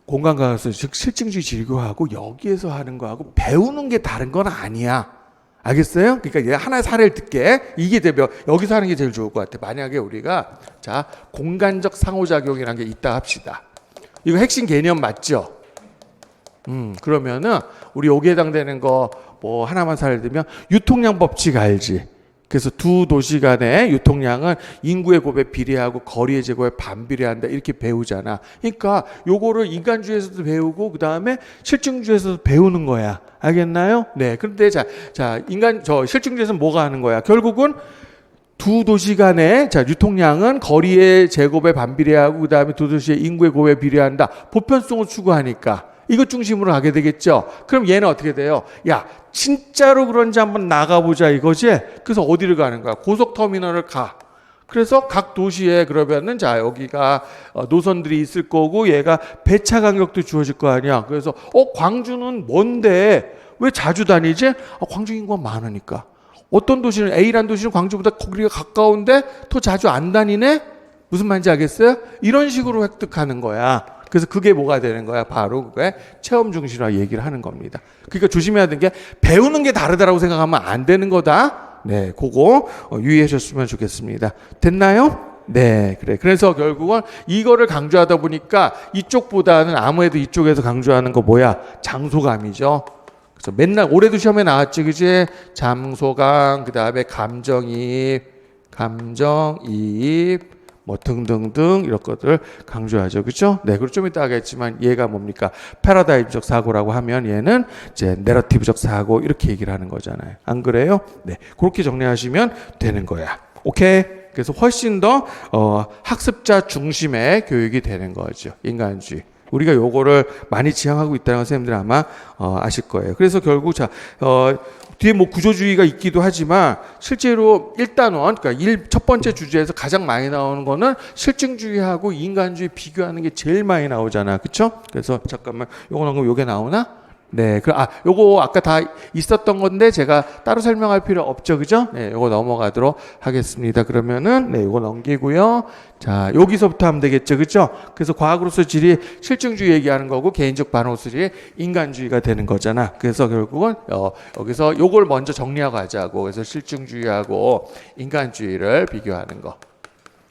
공간과학에서 즉 실증주의 지리교하고 여기에서 하는 거하고 배우는 게 다른 건 아니야. 알겠어요? 그러니까 하나의 사례를 듣게. 이게 되면 여기서 하는 게 제일 좋을 것 같아. 만약에 우리가 공간적 상호작용이라는 게 있다 합시다. 이거 핵심 개념 맞죠? 그러면은 우리 여기에 해당되는 거 뭐 하나만 사례 들면 유통량 법칙 알지? 그래서 두 도시 간의 유통량은 인구의 곱에 비례하고 거리의 제곱에 반비례한다 이렇게 배우잖아. 그러니까 요거를 인간주의에서도 배우고 그 다음에 실증주의에서도 배우는 거야. 알겠나요? 네. 그런데 실증주의에서는 뭐가 하는 거야? 결국은 두 도시 간의 유통량은 거리의 제곱에 반비례하고 그 다음에 두 도시의 인구의 곱에 비례한다. 보편성을 추구하니까. 이것 중심으로 가게 되겠죠. 그럼 얘는 어떻게 돼요? 야, 진짜로 그런지 한번 나가보자 이거지? 그래서 어디를 가는 거야? 고속터미널을 가. 그래서 각 도시에 그러면은 자 여기가 노선들이 있을 거고 얘가 배차 간격도 주어질 거 아니야. 그래서 광주는 뭔데 왜 자주 다니지? 광주 인구가 많으니까. 어떤 도시는 A라는 도시는 광주보다 거기가 가까운데 더 자주 안 다니네? 무슨 말인지 알겠어요? 이런 식으로 획득하는 거야. 그래서 그게 뭐가 되는 거야? 바로 그게 체험 중심화 얘기를 하는 겁니다. 그러니까 조심해야 되는 게 배우는 게 다르다라고 생각하면 안 되는 거다. 네, 그거 유의하셨으면 좋겠습니다. 됐나요? 네, 그래. 그래서 결국은 이거를 강조하다 보니까 이쪽보다는 아무래도 이쪽에서 강조하는 거 뭐야? 장소감이죠. 그래서 맨날 올해도 시험에 나왔지, 그지? 장소감, 그 다음에 감정이입, 뭐 등등등 이런 것들을 강조하죠, 그렇죠? 네, 그리고 좀 이따 하겠지만 얘가 뭡니까? 패러다임적 사고라고 하면 얘는 이제 내러티브적 사고 이렇게 얘기를 하는 거잖아요. 안 그래요? 네, 그렇게 정리하시면 되는 거야. 오케이. 그래서 훨씬 더 학습자 중심의 교육이 되는 거죠. 인간주의. 우리가 요거를 많이 지향하고 있다는 걸 선생님들 아마 아실 거예요. 그래서 결국 뒤에 뭐 구조주의가 있기도 하지만 실제로 1단원, 그러니까 첫 번째 주제에서 가장 많이 나오는 거는 실증주의하고 인간주의 비교하는 게 제일 많이 나오잖아. 그쵸? 그래서 잠깐만, 요게 나오나? 네, 요거 아까 다 있었던 건데 제가 따로 설명할 필요 없죠, 그죠? 네, 요거 넘어가도록 하겠습니다. 그러면은 네, 요거 넘기고요. 자, 여기서부터 하면 되겠죠, 그죠? 그래서 과학으로서 질이 실증주의 얘기하는 거고 개인적 반응으로서 질이 인간주의가 되는 거잖아. 그래서 결국은 여기서 요걸 먼저 정리하고 하자고. 그래서 실증주의하고 인간주의를 비교하는 거.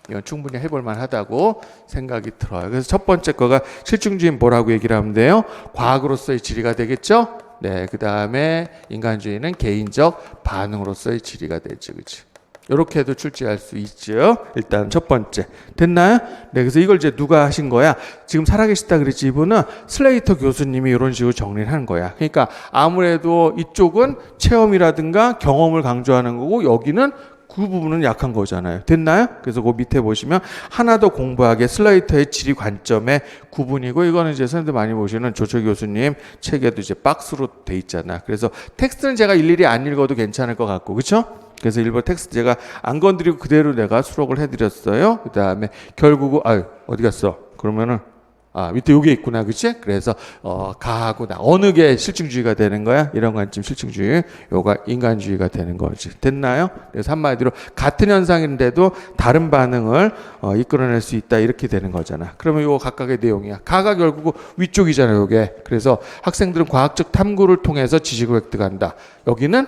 이건 충분히 해볼 만하다고 생각이 들어요. 그래서 첫 번째 거가 실증주의는 뭐라고 얘기를 하면 돼요? 과학으로서의 지리가 되겠죠? 네, 그 다음에 인간주의는 개인적 반응으로서의 지리가 되죠. 그치? 이렇게도 출제할 수 있죠. 일단 첫 번째. 됐나요? 네, 그래서 이걸 이제 누가 하신 거야? 지금 살아계시다 그랬지, 이분은 슬레이터 교수님이 이런 식으로 정리를 하는 거야. 그러니까 아무래도 이쪽은 체험이라든가 경험을 강조하는 거고 여기는 그 부분은 약한 거잖아요. 됐나요? 그래서 그 밑에 보시면 하나 더 공부하게 슬레이터의 지리 관점의 구분이고 이거는 이제 선생님들 많이 보시는 조철 교수님 책에도 이제 박스로 돼 있잖아. 그래서 텍스트는 제가 일일이 안 읽어도 괜찮을 것 같고, 그렇죠? 그래서 일부 텍스트 제가 안 건드리고 그대로 내가 수록을 해드렸어요. 그 다음에 결국은 어디 갔어? 그러면은 밑에 요게 있구나, 그치? 그래서 가하고 나 어느 게 실증주의가 되는 거야? 이런 관점 실증주의, 요가 인간주의가 되는 거지. 됐나요? 그래서 한마디로 같은 현상인데도 다른 반응을 이끌어낼 수 있다 이렇게 되는 거잖아. 그러면 요 각각의 내용이야. 가가 결국 위쪽이잖아요, 요게. 그래서 학생들은 과학적 탐구를 통해서 지식을 획득한다. 여기는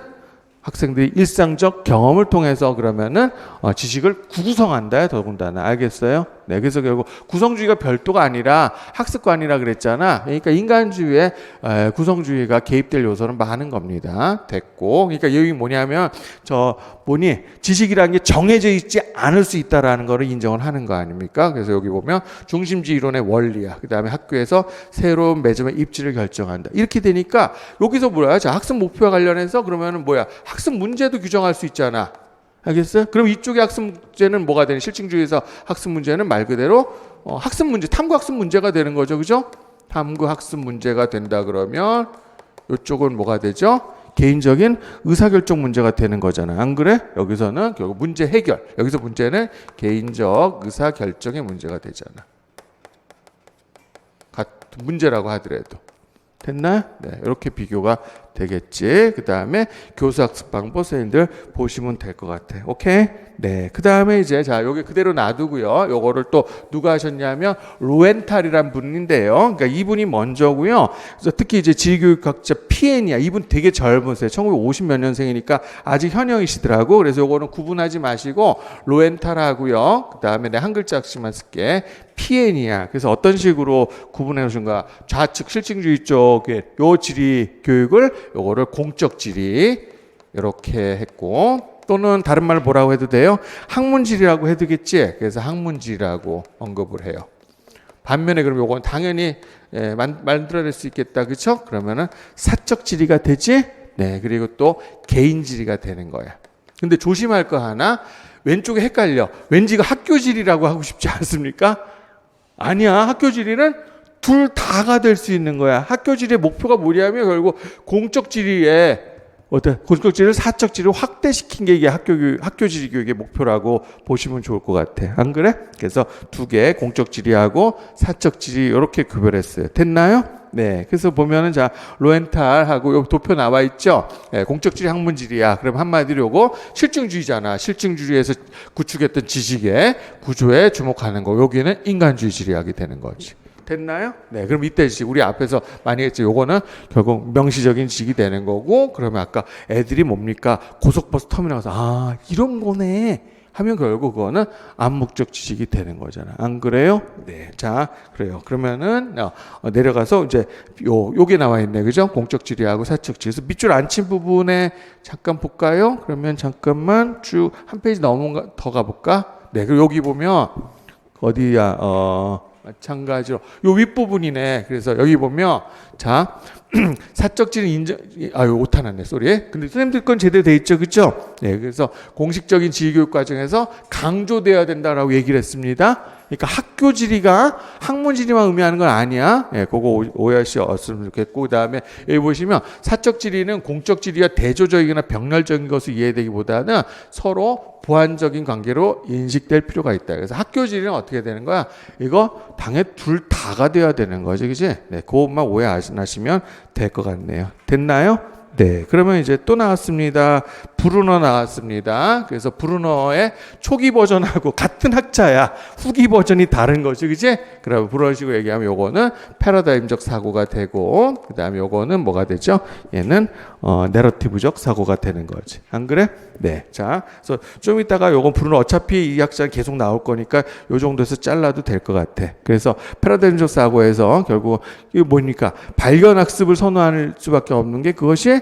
학생들이 일상적 경험을 통해서 그러면은 지식을 구성한다. 더군다나 알겠어요? 네, 그래서 결국 구성주의가 별도가 아니라 학습관이라 그랬잖아. 그러니까 인간주의에 구성주의가 개입될 요소는 많은 겁니다. 됐고, 그러니까 여기 뭐냐면 지식이라는 게 정해져 있지 않을 수 있다라는 거를 인정을 하는 거 아닙니까? 그래서 여기 보면 중심지 이론의 원리야. 그 다음에 학교에서 새로운 매점의 입지를 결정한다. 이렇게 되니까 여기서 뭐야? 자, 학습 목표와 관련해서 그러면은 뭐야? 학습 문제도 규정할 수 있잖아. 알겠어요? 그럼 이쪽의 학습 문제는 뭐가 되는? 실증주의에서 학습 문제는 말 그대로 학습 문제, 탐구 학습 문제가 되는 거죠, 그죠? 탐구 학습 문제가 된다 그러면 이쪽은 뭐가 되죠? 개인적인 의사결정 문제가 되는 거잖아. 안 그래? 여기서는 결국 문제 해결. 여기서 문제는 개인적 의사결정의 문제가 되잖아. 같은 문제라고 하더라도. 됐나요? 네, 이렇게 비교가 되겠지. 그 다음에 교수 학습 방법 선생님들 보시면 될 것 같아. 오케이? 네. 그 다음에 이제 자, 여기 그대로 놔두고요. 요거를 또 누가 하셨냐면 로엔탈이란 분인데요. 그러니까 이분이 먼저고요. 그래서 특히 이제 지리교육학자 PN이야. 이분 되게 젊으세요. 1950 몇 년생이니까 아직 현역이시더라고. 그래서 요거는 구분하지 마시고 로엔탈하고요. 그 다음에 내 한 글자씩만 쓸게. PN이야. 그래서 어떤 식으로 구분해 놓으신가? 좌측 실증주의 쪽에 요 지리 교육을 요거를 공적 지리 이렇게 했고 또는 다른 말 뭐라고 해도 돼요? 학문지리라고 해도 되겠지? 그래서 학문지리라고 언급을 해요. 반면에 그럼 요건 당연히 만들어낼 수 있겠다. 그렇죠? 그러면은 사적 지리가 되지? 네. 그리고 또 개인 지리가 되는 거야. 근데 조심할 거 하나 왼쪽에 헷갈려. 왠지 이거 학교 지리라고 하고 싶지 않습니까? 아니야. 학교 지리는 둘 다가 될 수 있는 거야. 학교 지리의 목표가 뭐냐면 결국 공적 지리에 어떤 공적지리를 사적지리로 확대시킨 게 이게 학교지리 교육의 목표라고 보시면 좋을 것 같아. 안 그래? 그래서 두 개 공적지리하고 사적지리 이렇게 구별했어요. 됐나요? 네. 그래서 보면은 자 로엔탈하고 여기 도표 나와 있죠. 네, 공적지리 학문지리야. 그럼 한마디로 요거 실증주의잖아. 실증주의에서 구축했던 지식의 구조에 주목하는 거. 여기는 인간주의 지리학이 되는 거지. 됐나요? 네, 그럼 이때 우리 앞에서 많이 했죠. 요거는 결국 명시적인 지식이 되는 거고, 그러면 아까 애들이 뭡니까? 고속버스 터미널 가서, 아, 이런 거네. 하면 결국 그거는 암묵적 지식이 되는 거잖아. 안 그래요? 네. 자, 그래요. 그러면은, 내려가서 이제 요게 나와 있네. 그죠? 공적 지리하고 사적 지리. 그래서 밑줄 안 친 부분에 잠깐 볼까요? 그러면 잠깐만 쭉 한 페이지 더 가볼까? 네. 그리고 여기 보면, 어디야, 마찬가지로 요 윗부분이네. 그래서 여기 보면 자 사적지는 인정 오타 났네 쏘리. 근데 선생님들 건 제대로 돼 있죠, 그렇죠? 네, 그래서 공식적인 지휘교육 과정에서 강조돼야 된다라고 얘기를 했습니다. 그러니까 학교 지리가 학문 지리만 의미하는 건 아니야. 예, 그거 오해하셨으면 좋겠고, 그다음에 여기 보시면 사적 지리는 공적 지리와 대조적이거나 병렬적인 것을 이해되기보다는 서로 보완적인 관계로 인식될 필요가 있다. 그래서 학교 지리는 어떻게 되는 거야? 이거 당연히 둘 다가 돼야 되는 거지, 그지? 네, 그것만 오해 안 하시면 될 것 같네요. 됐나요? 네, 그러면 이제 또 나왔습니다. 브루너 나왔습니다. 그래서 브루너의 초기 버전하고 같은 학자야. 후기 버전이 다른 거지, 그지? 그럼 그런 식으로 얘기하면 요거는 패러다임적 사고가 되고, 그 다음에 요거는 뭐가 되죠? 얘는 내러티브적 사고가 되는 거지. 안 그래? 네. 자, 그래서 좀 이따가 요건 브루너 어차피 이 학자는 계속 나올 거니까 요 정도에서 잘라도 될 것 같아. 그래서 패러다임적 사고에서 결국 이게 뭐니까 발견학습을 선호할 수밖에 없는 게 그것이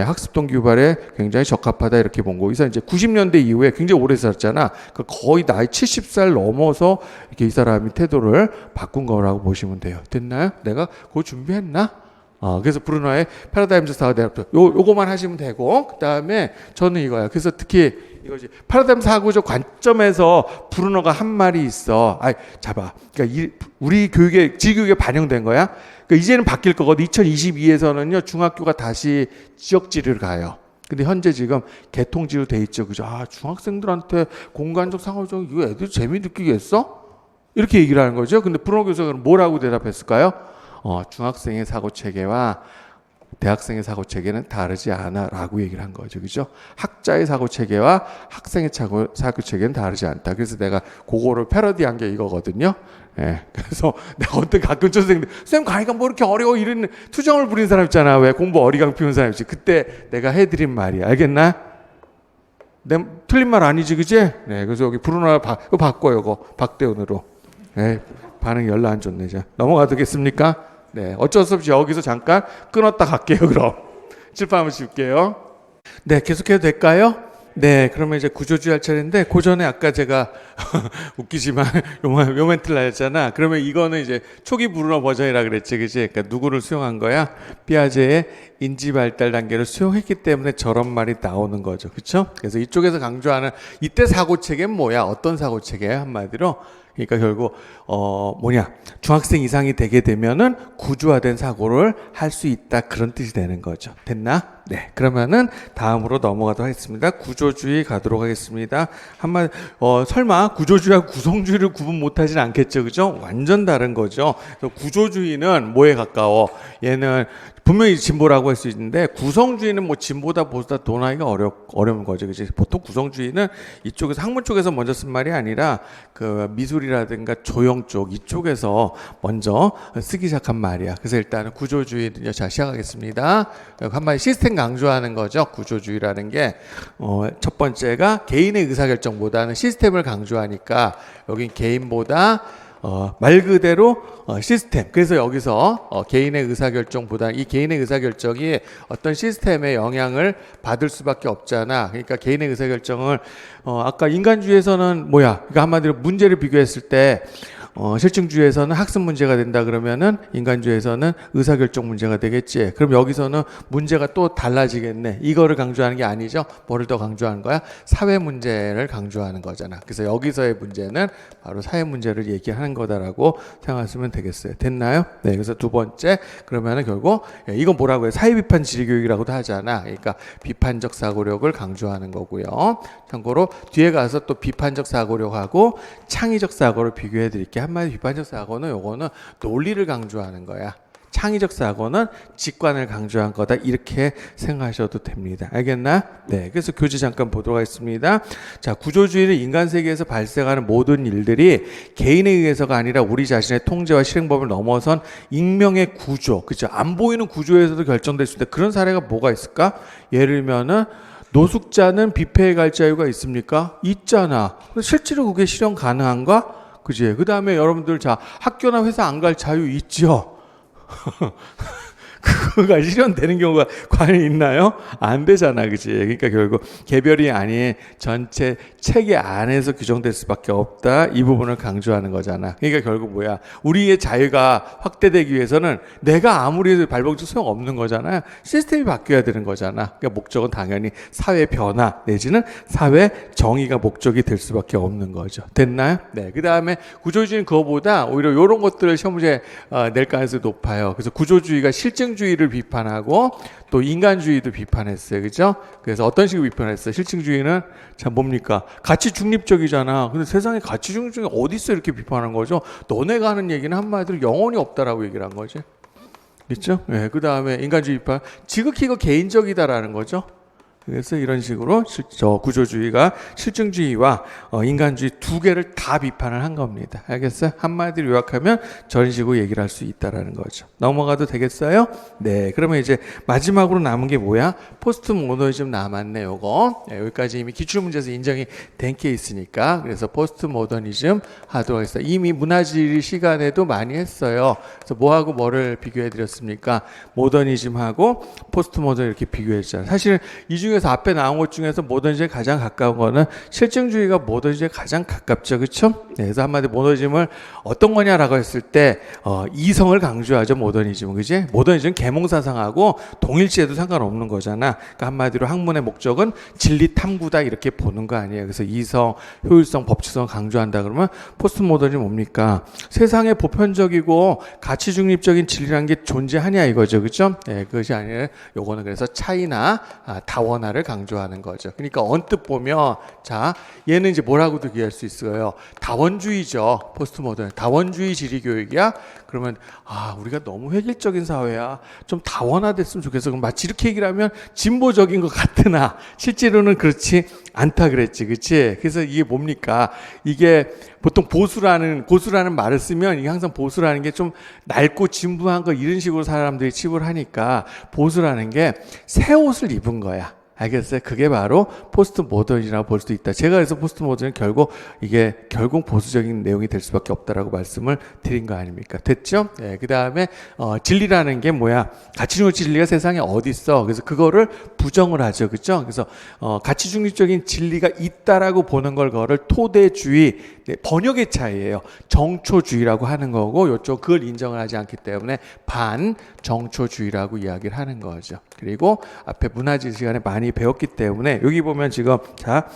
학습 동기 유발에 굉장히 적합하다 이렇게 본 거. 그래서 이제 90년대 이후에 굉장히 오래 살았잖아. 거의 나이 70살 넘어서 이렇게 이 사람이 태도를 바꾼 거라고 보시면 돼요. 됐나요? 내가 그거 준비했나? 그래서 브루너의 패러다임적 사고 요거만 하시면 되고, 그 다음에 저는 이거야. 그래서 특히 이거지. 패러다임 사고적 관점에서 브루너가 한 말이 있어. 잡아. 그러니까 우리 교육에, 지교육에 반영된 거야. 그러니까 이제는 바뀔 거거든. 2022에서는요, 중학교가 다시 지역지리를 가요. 근데 현재 지금 개통지로 돼 있죠. 그죠? 중학생들한테 공간적 상호적 이거 애들 재미 느끼겠어? 이렇게 얘기를 하는 거죠. 근데 브루너 교수가 뭐라고 대답했을까요? 중학생의 사고 체계와 대학생의 사고 체계는 다르지 않아 라고 얘기를 한 거죠. 그죠? 학자의 사고 체계와 학생의 사고 체계는 다르지 않다. 그래서 내가 그거를 패러디한 게 이거거든요. 예. 그래서 내가 어떤 가끔 선생님들, 쌤 강의가 뭐 이렇게 어려워 이런 투정을 부리는 사람 있잖아. 왜 공부 어리광 피우는 사람 있지. 그때 내가 해드린 말이야. 알겠나? 틀린 말 아니지, 그지? 네. 그래서 여기 브루너 이거 바꿔요, 이거. 박대훈으로. 네. 반응이 열나 안 좋네. 자, 넘어가도 되겠습니까? 네, 어쩔 수 없이 여기서 잠깐 끊었다 갈게요. 그럼 칠판 한번 칠게요. 네, 계속해도 될까요? 네, 그러면 이제 구조주의 할 차례인데, 그 전에 아까 제가 웃기지만 요 멘트를 했잖아. 그러면 이거는 이제 초기 브루너 버전이라 그랬지, 그지? 그러니까 누구를 수용한 거야? 피아제의 인지 발달 단계를 수용했기 때문에 저런 말이 나오는 거죠, 그렇죠? 그래서 이쪽에서 강조하는 이때 사고 체계는 뭐야? 어떤 사고 체계야? 한마디로. 그러니까 결국 중학생 이상이 되게 되면은 구조화된 사고를 할 수 있다, 그런 뜻이 되는 거죠. 됐나? 네. 그러면은 다음으로 넘어가도록 하겠습니다. 구조주의 가도록 하겠습니다. 설마 구조주의하고 구성주의를 구분 못하진 않겠죠, 그죠? 완전 다른 거죠. 구조주의는 뭐에 가까워? 얘는 분명히 진보라고 할 수 있는데, 구성주의는 뭐 진보다 보수다 도나기가 어려운 거죠. 그치? 보통 구성주의는 이쪽에서, 학문 쪽에서 먼저 쓴 말이 아니라 그 미술이라든가 조형 쪽 이쪽에서 먼저 쓰기 시작한 말이야. 그래서 일단은 구조주의는요. 자, 시작하겠습니다. 한마디 시스템 강조하는 거죠. 구조주의라는 게 첫 번째가 개인의 의사결정보다는 시스템을 강조하니까 여긴 개인보다 말 그대로 시스템. 그래서 여기서 개인의 의사결정보다 이 개인의 의사결정이 어떤 시스템에 영향을 받을 수밖에 없잖아. 그러니까 개인의 의사결정을 아까 인간주의에서는 뭐야? 그러니까 한마디로 문제를 비교했을 때 실증주의에서는 학습 문제가 된다 그러면은 인간주의에서는 의사결정 문제가 되겠지. 그럼 여기서는 문제가 또 달라지겠네. 이거를 강조하는 게 아니죠. 뭐를 더 강조하는 거야? 사회 문제를 강조하는 거잖아. 그래서 여기서의 문제는 바로 사회 문제를 얘기하는 거다라고 생각하시면 되겠어요. 됐나요? 네. 그래서 두 번째 그러면은 결국 이건 뭐라고 해요? 사회 비판 지리 교육이라고도 하잖아. 그러니까 비판적 사고력을 강조하는 거고요. 참고로 뒤에 가서 또 비판적 사고력하고 창의적 사고를 비교해 드릴게요. 한마디 비판적 사고는 요거는 논리를 강조하는 거야. 창의적 사고는 직관을 강조한 거다. 이렇게 생각하셔도 됩니다. 알겠나? 네. 그래서 교재 잠깐 보도록 하겠습니다. 자, 구조주의는 인간 세계에서 발생하는 모든 일들이 개인에 의해서가 아니라 우리 자신의 통제와 실행법을 넘어선 익명의 구조, 그죠? 안 보이는 구조에서도 결정될 수 있다. 그런 사례가 뭐가 있을까? 예를 들면은 노숙자는 뷔페에 갈 자유가 있습니까? 있잖아. 실제로 그게 실현 가능한가? 그지? 그 다음에 여러분들 자 학교나 회사 안 갈 자유 있죠? 그거가 실현되는 경우가 과연 있나요? 안 되잖아, 그치? 그러니까 결국 개별이 아닌 전체 체계 안에서 규정될 수밖에 없다. 이 부분을 강조하는 거잖아. 그러니까 결국 뭐야? 우리의 자유가 확대되기 위해서는 내가 아무리 해도 발버둥 소용 없는 거잖아요. 시스템이 바뀌어야 되는 거잖아. 그러니까 목적은 당연히 사회 변화 내지는 사회 정의가 목적이 될 수밖에 없는 거죠. 됐나요? 네. 그 다음에 구조주의는 그거보다 오히려 이런 것들을 시험 문제 낼 가능성이 높아요. 그래서 구조주의가 실증주의를 비판하고 또 인간주의도 비판했어요. 그죠? 그래서 어떤 식으로 비판했어요? 실증주의는 참 뭡니까? 가치 중립적이잖아. 근데 세상에 가치 중립적이 어디 있어 이렇게 비판한 거죠? 너네가 하는 얘기는 한마디로 영혼이 없다라고 얘기를 한 거지. 그렇죠? 네, 그 다음에 인간주의 비판. 지극히 이거 개인적이다라는 거죠. 그래서 이런 식으로 구조주의가 실증주의와 인간주의 두 개를 다 비판을 한 겁니다. 알겠어요? 한마디로 요약하면 저런 식으로 얘기를 할 수 있다라는 거죠. 넘어가도 되겠어요? 네. 그러면 이제 마지막으로 남은 게 뭐야? 포스트 모더니즘 남았네, 요거. 네, 여기까지 이미 기출문제에서 인정이 된 케이스니까. 그래서 포스트 모더니즘 하도록 하겠습니다. 이미 문화지리 시간에도 많이 했어요. 그래서 뭐하고 뭐를 비교해 드렸습니까? 모더니즘하고 포스트 모더니즘 이렇게 비교했잖아요. 사실 이 중에 그래서 앞에 나온 것 중에서 모더니즘에 가장 가까운 거는 실증주의가 모더니즘에 가장 가깝죠. 그렇죠? 네, 그래서 한마디 모더니즘을 어떤 거냐라고 했을 때 이성을 강조하죠. 모더니즘은. 그지? 모더니즘은 계몽사상하고 동일시해도 상관없는 거잖아. 그러니까 한마디로 학문의 목적은 진리 탐구다 이렇게 보는 거 아니에요. 그래서 이성, 효율성, 법칙성을 강조한다 그러면 포스트 모더니즘 뭡니까? 세상에 보편적이고 가치 중립적인 진리라는 게 존재하냐 이거죠. 그렇죠? 네, 그것이 아니라 요거는 그래서 차이나 다원화 를 강조하는 거죠. 그러니까 언뜻 보면 자 얘는 이제 뭐라고도 얘기할 수 있어요. 다원주의죠. 포스트 모던 다원주의 지리 교육이야. 그러면 우리가 너무 획일적인 사회야. 좀 다원화됐으면 좋겠어. 그럼 마치 이렇게 얘기를 하면 진보적인 것 같으나 실제로는 그렇지 않다 그랬지. 그렇지? 그래서 이게 뭡니까? 이게 보통 고수라는 말을 쓰면 이게 항상 보수라는 게 좀 낡고 진부한 거 이런 식으로 사람들이 칩을 하니까 보수라는 게 새 옷을 입은 거야. 알겠어요? 그게 바로 포스트 모던이라고 볼 수도 있다. 제가 그래서 포스트 모던은 결국 보수적인 내용이 될 수밖에 없다라고 말씀을 드린 거 아닙니까? 됐죠? 네, 그 다음에 진리라는 게 뭐야? 가치 중립 진리가 세상에 어디 있어? 그래서 그거를 부정을 하죠, 그렇죠? 그래서 가치 중립적인 진리가 있다라고 보는 걸 그거를 토대주의, 네, 번역의 차이예요. 정초주의라고 하는 거고 이쪽 그걸 인정을 하지 않기 때문에 반정초주의라고 이야기를 하는 거죠. 그리고 앞에 문화지 시간에 많이 배웠기 때문에 여기 보면 지금 자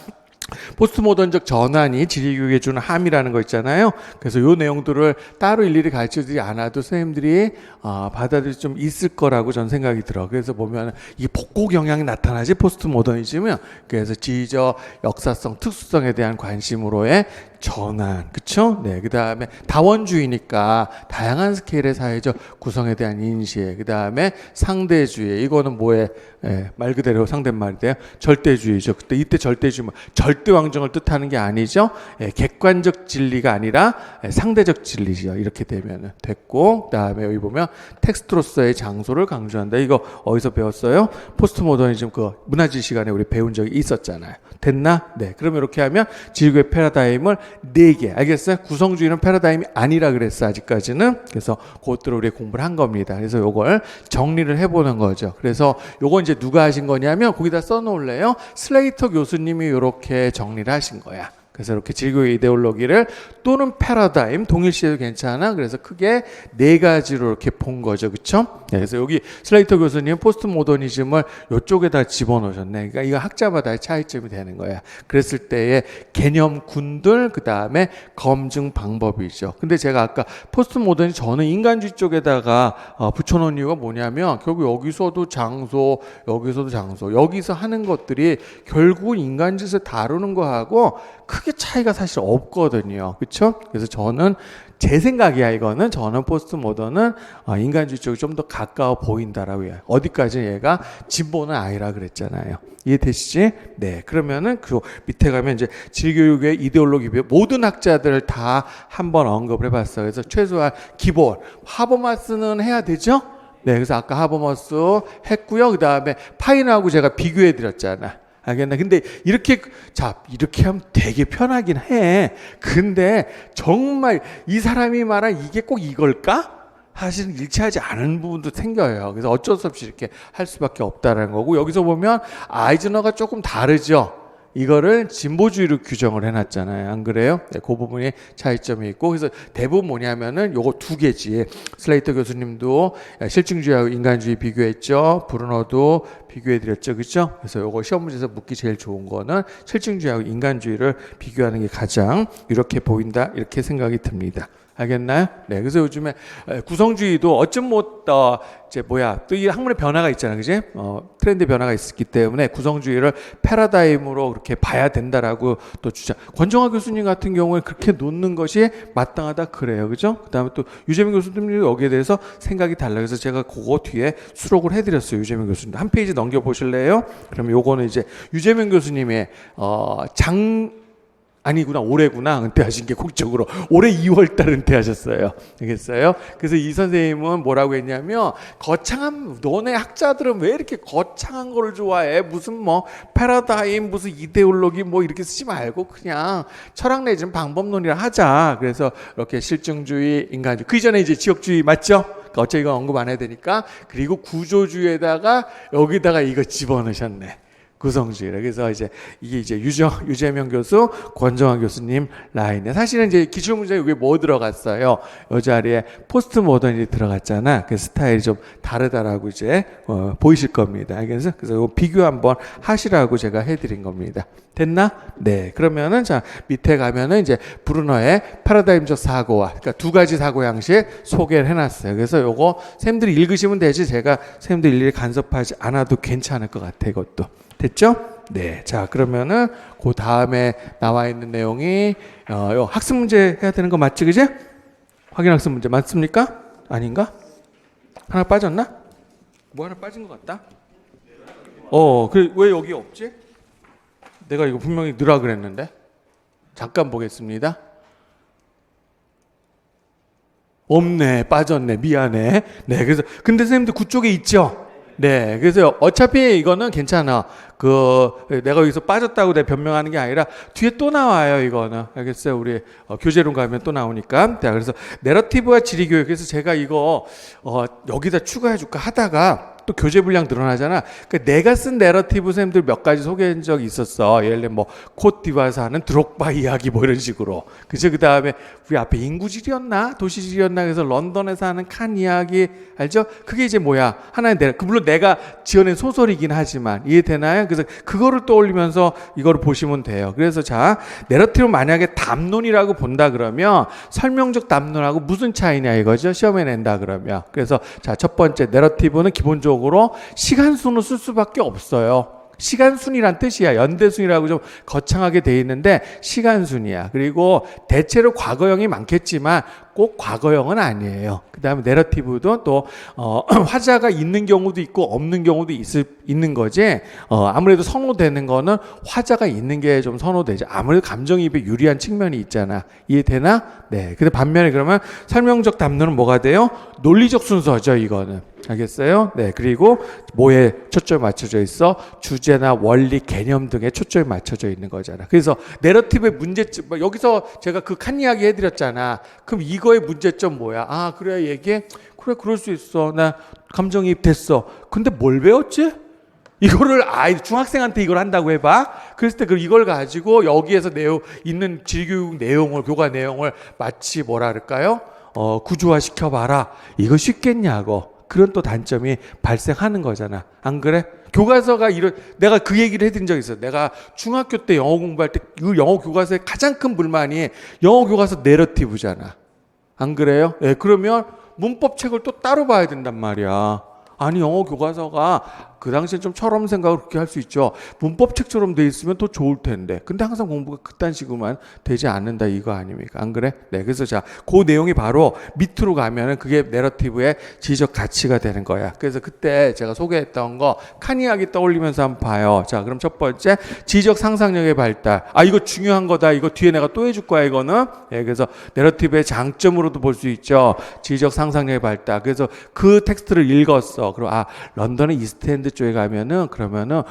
포스트 모던적 전환이 지리교육에 주는 함이라는 거 있잖아요. 그래서 이 내용들을 따로 일일이 가르쳐주지 않아도 선생님들이 받아들일 좀 있을 거라고 전 생각이 들어. 그래서 보면 이 복고 경향이 나타나지 포스트 모더니즘은. 그래서 지적, 역사성, 특수성에 대한 관심으로의 전환, 그쵸? 네, 그 다음에 다원주의니까 다양한 스케일의 사회적 구성에 대한 인식, 그 다음에 상대주의, 이거는 뭐에 말 그대로 상대말인데요. 절대주의죠. 그때 이때 절대주의, 절대왕정을 뜻하는 게 아니죠. 객관적 진리가 아니라 상대적 진리죠. 이렇게 되면 됐고, 그 다음에 여기 보면 텍스트로서의 장소를 강조한다. 이거 어디서 배웠어요? 포스트 모더니즘 그 문화지 시간에 우리 배운 적이 있었잖아요. 됐나? 네. 그러면 이렇게 하면 지구의 패러다임을 4개. 알겠어요? 구성주의는 패러다임이 아니라 그랬어, 아직까지는. 그래서 그것들을 우리 공부를 한 겁니다. 그래서 요걸 정리를 해보는 거죠. 그래서 요거 이제 누가 하신 거냐면, 거기다 써놓을래요? 슬레이터 교수님이 요렇게 정리를 하신 거야. 그래서 이렇게 진리교육 이데올로기를 또는 패러다임 동일시해도 괜찮아. 그래서 크게 네 가지로 이렇게 본 거죠, 그렇죠? 네, 그래서 여기 슬레이터 교수님 포스트 모더니즘을 이쪽에다 집어넣으셨네. 그러니까 이거 학자마다의 차이점이 되는 거야. 그랬을 때의 개념군들 그 다음에 검증 방법이죠. 근데 제가 아까 포스트 모더니 저는 인간주의 쪽에다가 붙여놓은 이유가 뭐냐면 결국 여기서도 장소, 여기서도 장소, 여기서 하는 것들이 결국 인간짓을 다루는 거하고 크게 차이가 사실 없거든요. 그렇죠? 그래서 저는 제 생각이야 이거는 저는 포스트 모던은 인간주의 쪽이 좀 더 가까워 보인다라고 해요. 어디까지 얘가 진보는 아니라 그랬잖아요. 이해되시지? 네. 그러면은 그 밑에 가면 이제 질교육의 이데올로기 모든 학자들을 다 한번 언급을 해봤어요. 그래서 최소한 기본 하버마스는 해야 되죠? 네. 그래서 아까 하버마스 했고요. 그 다음에 파인하고 제가 비교해 드렸잖아. 알겠나? 근데 이렇게 하면 되게 편하긴 해. 근데 정말 이 사람이 말한 이게 꼭 이걸까? 사실은 일치하지 않은 부분도 생겨요. 그래서 어쩔 수 없이 이렇게 할 수밖에 없다는 거고 여기서 보면 아이즈너가 조금 다르죠. 이거를 진보주의로 규정을 해놨잖아요. 안 그래요? 네, 그 부분에 차이점이 있고 그래서 대부분 뭐냐면은 요거 두 개지. 슬레이터 교수님도 실증주의하고 인간주의 비교했죠. 브루너도 비교해드렸죠. 그렇죠? 그래서 요거 시험 문제에서 묻기 제일 좋은 거는 실증주의하고 인간주의를 비교하는 게 가장 이렇게 보인다. 이렇게 생각이 듭니다. 알겠나요? 네. 그래서 요즘에 구성주의도 어쩜 또 이 학문의 변화가 있잖아요. 그지? 트렌드 변화가 있었기 때문에 구성주의를 패러다임으로 그렇게 봐야 된다라고 또 주장. 권정화 교수님 같은 경우에 그렇게 놓는 것이 마땅하다 그래요. 그죠? 그 다음에 또 유재민 교수님이 여기에 대해서 생각이 달라요. 그래서 제가 그거 뒤에 수록을 해드렸어요. 유재민 교수님. 한 페이지 넘겨보실래요? 그러면 요거는 이제 유재민 교수님의 아니구나 올해구나 은퇴하신 게 국적으로 올해 2월달 은퇴하셨어요. 알겠어요? 그래서 이 선생님은 뭐라고 했냐면 거창한 너네 학자들은 왜 이렇게 거창한 거를 좋아해? 무슨 뭐 패러다임 무슨 이데올로기 뭐 이렇게 쓰지 말고 그냥 철학 내지는 방법론이라 하자. 그래서 이렇게 실증주의 인간주의 그 이전에 이제 지역주의 맞죠? 그러니까 어차피 이거 언급 안 해야 되니까 그리고 구조주의에다가 여기다가 이거 집어넣으셨네. 구성주의라. 그래서 이게 유재명 교수, 권정화 교수님 라인에 사실은 이제 기출문제에 여기 뭐 들어갔어요? 이 자리에 포스트 모던이 들어갔잖아. 그 스타일이 좀 다르다라고 보이실 겁니다. 그래서 이거 비교 한번 하시라고 제가 해드린 겁니다. 됐나? 네. 그러면은 밑에 가면은 이제 브루너의 패러다임적 사고와 그러니까 두 가지 사고 양식 소개를 해놨어요. 그래서 요거 쌤들이 읽으시면 되지 제가 쌤들 일일이 간섭하지 않아도 괜찮을 것 같아 이것도. 됐죠? 네. 자, 그러면은 그 다음에 나와 있는 내용이 요 학습 문제 해야 되는 거 맞지, 그지? 확인 학습 문제 맞습니까? 아닌가? 하나 빠졌나? 뭐 하나 빠진 것 같다. 왜 여기 없지? 내가 이거 분명히 넣으라 그랬는데. 잠깐 보겠습니다. 없네, 빠졌네, 미안해. 네, 그래서 근데 선생님들 그쪽에 있죠? 네, 그래서 어차피 이거는 괜찮아. 내가 여기서 빠졌다고 내가 변명하는 게 아니라 뒤에 또 나와요, 이거는. 알겠어요? 우리 교재론 가면 또 나오니까. 자, 그래서 내러티브와 지리교육에서 제가 이거 여기다 추가해 줄까 하다가 또 교재 분량 늘어나잖아. 그러니까 내가 쓴 내러티브 쌤들 몇 가지 소개한 적이 있었어. 예를 들면 코트디부아에서 하는 드록바 이야기 뭐 이런 식으로. 그죠? 그 다음에 우리 앞에 인구질이었나? 도시질이었나? 그래서 런던에서 하는 칸 이야기 알죠? 그게 이제 뭐야? 하나의 물론 내가 지어낸 소설이긴 하지만 이해되나요? 그래서 그거를 떠올리면서 이거를 보시면 돼요. 그래서 내러티브 만약에 담론이라고 본다 그러면 설명적 담론하고 무슨 차이냐 이거죠? 시험에 낸다 그러면. 그래서 첫 번째 내러티브는 기본적으로 시간순으로 쓸 수밖에 없어요. 시간순이란 뜻이야. 연대순이라고 좀 거창하게 돼 있는데 시간순이야. 그리고 대체로 과거형이 많겠지만 꼭 과거형은 아니에요. 그 다음에 내러티브도 또 화자가 있는 경우도 있고 없는 경우도 있는 거지. 아무래도 선호되는 거는 화자가 있는 게 좀 선호되죠. 아무래도 감정이입에 유리한 측면이 있잖아. 이해되나? 네. 근데 반면에 그러면 설명적 담론은 뭐가 돼요? 논리적 순서죠. 이거는. 알겠어요? 네. 그리고 뭐에 초점이 맞춰져 있어? 주제나 원리, 개념 등에 초점이 맞춰져 있는 거잖아. 그래서 내러티브의 문제점, 여기서 제가 그 칸 이야기 해드렸잖아. 그럼 이거의 문제점 뭐야? 그래, 얘기해? 그래, 그럴 수 있어. 나 감정이입 됐어. 근데 뭘 배웠지? 이거를 중학생한테 이걸 한다고 해봐. 그랬을 때 이걸 가지고 여기에서 있는 지교육 내용을, 교과 내용을 마치 뭐라 그럴까요? 구조화 시켜봐라. 이거 쉽겠냐고. 그런 또 단점이 발생하는 거잖아. 안 그래? 교과서가 내가 그 얘기를 해드린 적이 있어. 내가 중학교 때 영어 공부할 때 그 영어 교과서의 가장 큰 불만이 영어 교과서 내러티브잖아. 안 그래요? 예, 그러면 문법책을 또 따로 봐야 된단 말이야. 아니, 영어 교과서가 그 당시에 좀 처럼 생각을 그렇게 할 수 있죠. 문법책처럼 돼 있으면 더 좋을 텐데. 근데 항상 공부가 그딴 식으로만 되지 않는다 이거 아닙니까? 안 그래? 네, 그래서 자, 그 내용이 바로 밑으로 가면은 그게 내러티브의 지적 가치가 되는 거야. 그래서 그때 제가 소개했던 거 칸 이야기 떠올리면서 한번 봐요. 자, 그럼 첫 번째 지적 상상력의 발달. 이거 중요한 거다. 이거 뒤에 내가 또 해줄 거야 이거는. 예, 그래서 내러티브의 장점으로도 볼 수 있죠. 지적 상상력의 발달. 그래서 그 텍스트를 읽었어. 그럼 런던의 이스트엔드 쪽에 가면은 그러면은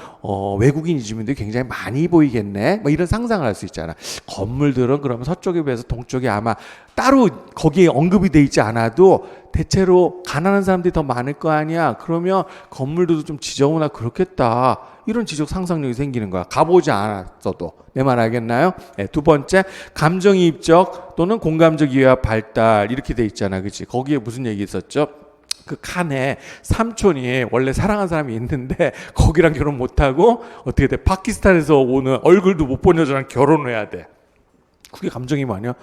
외국인 이주민들이 굉장히 많이 보이겠네. 뭐 이런 상상을 할 수 있잖아. 건물들은 그러면 서쪽에 비해서 동쪽에 아마 따로 거기에 언급이 돼 있지 않아도 대체로 가난한 사람들이 더 많을 거 아니야. 그러면 건물들도 좀 지저분하고 그렇겠다. 이런 지적 상상력이 생기는 거야. 가보지 않았어도. 내 말 알겠나요? 네, 두 번째, 감정이입적 또는 공감적 이해와 발달 이렇게 돼 있잖아. 그치? 거기에 무슨 얘기 있었죠? 그 칸에 삼촌이 원래 사랑한 사람이 있는데 거기랑 결혼 못하고 어떻게 돼? 파키스탄에서 오는 얼굴도 못 본 여자랑 결혼을 해야 돼. 그게 감정이입 아니야?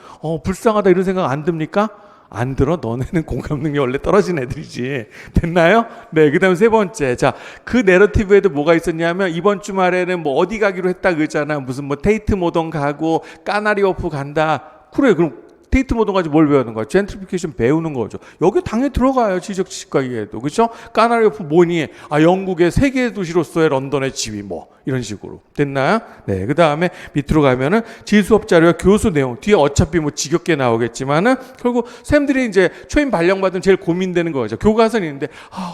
불쌍하다 이런 생각 안 듭니까? 안 들어? 너네는 공감 능력이 원래 떨어진 애들이지. 됐나요? 네, 그 다음에 세 번째. 자, 그 내러티브에도 뭐가 있었냐면 이번 주말에는 뭐 어디 가기로 했다 그러잖아. 무슨 뭐 테이트 모던 가고 까나리 워프 간다. 그래, 그럼 테이트 모던 가지고 뭘 배우는 거야? 젠트리피케이션 배우는 거죠. 여기 당연히 들어가요. 지적 지식과 이해도. 그렇죠? 까나리 워프 뭐니? 영국의 세계 도시로서의 런던의 지위 뭐 이런 식으로. 됐나요? 네. 그다음에 밑으로 가면은 지수업 자료와 교수 내용. 뒤에 어차피 뭐 지겹게 나오겠지만은 결국 쌤들이 이제 초임 발령받으면 제일 고민되는 거죠. 교과서는 있는데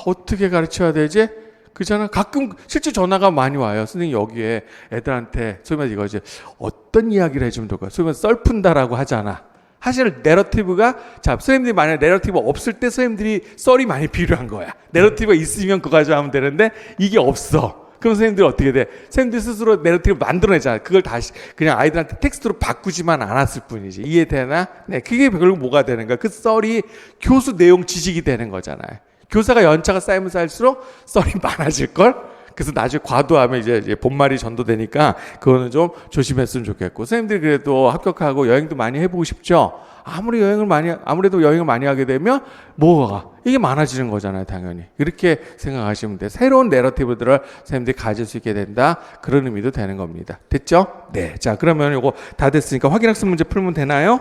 어떻게 가르쳐야 되지? 그잖아. 가끔 실제 전화가 많이 와요. 선생님 여기에 애들한테 소위 말해서 이거지. 어떤 이야기를 해주면 될까요? 소위 말해서 썰 푼다라고 하잖아. 사실 내러티브가 선생님들이 만약에 내러티브 없을 때 선생님들이 썰이 많이 필요한 거야. 내러티브가 있으면 그거 가지고 하면 되는데 이게 없어. 그럼 선생님들이 어떻게 돼? 선생님들 스스로 내러티브를 만들어내잖아. 그걸 다시 그냥 아이들한테 텍스트로 바꾸지만 않았을 뿐이지. 이해되나? 네, 그게 결국 뭐가 되는 거야? 그 썰이 교수 내용 지식이 되는 거잖아요. 교사가 연차가 쌓이면 쌓일수록 썰이 많아질걸? 그래서 나중에 과도하면 이제 본말이 전도되니까 그거는 좀 조심했으면 좋겠고, 선생님들이 그래도 합격하고 여행도 많이 해보고 싶죠. 아무래도 여행을 많이 하게 되면 뭐가 이게 많아지는 거잖아요. 당연히 그렇게 생각하시면 돼. 새로운 내러티브들을 선생님들이 가질 수 있게 된다, 그런 의미도 되는 겁니다. 됐죠? 네. 자, 그러면 이거 다 됐으니까 확인학습 문제 풀면 되나요?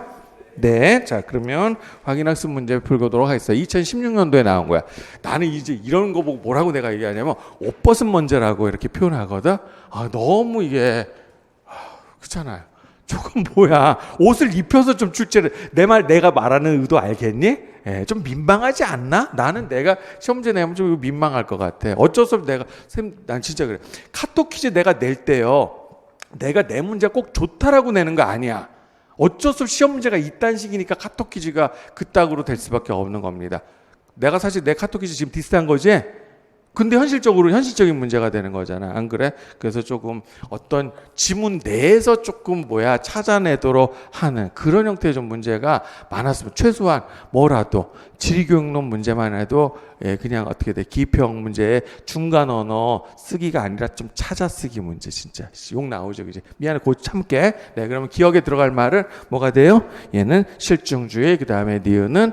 네. 자, 그러면 확인학습 문제 풀도록 하겠습니다. 2016년도에 나온 거야. 나는 이제 이런 거 보고 뭐라고 내가 얘기하냐면 옷벗은 문제라고 이렇게 표현하거든. 너무 이게 그렇잖아요. 조금 뭐야, 옷을 입혀서 좀 출제를, 내가 말하는 의도 알겠니? 예, 좀 민망하지 않나? 나는 내가 시험 문제 내면 좀 민망할 것 같아. 어쩔 수 없이 난 진짜 그래. 카톡 퀴즈 내가 낼 때요, 내가 내 문제가 꼭 좋다라고 내는 거 아니야. 어쩔 수 없이 시험 문제가 이딴 식이니까 카톡 퀴즈가 그따구로 될 수밖에 없는 겁니다. 내가 사실 내 카톡 퀴즈 지금 디스한 거지? 근데 현실적인 문제가 되는 거잖아. 안 그래? 그래서 조금 어떤 지문 내에서 조금 찾아내도록 하는 그런 형태의 좀 문제가 많았으면, 최소한 뭐라도 지리교육론 문제만 해도 그냥 어떻게 돼? 기평 문제의 중간 언어 쓰기가 아니라 좀 찾아쓰기 문제. 진짜 욕 나오죠, 그지? 미안해, 곧 참게. 네, 그러면 기억에 들어갈 말은 뭐가 돼요? 얘는 실증주의, 그 다음에 니은은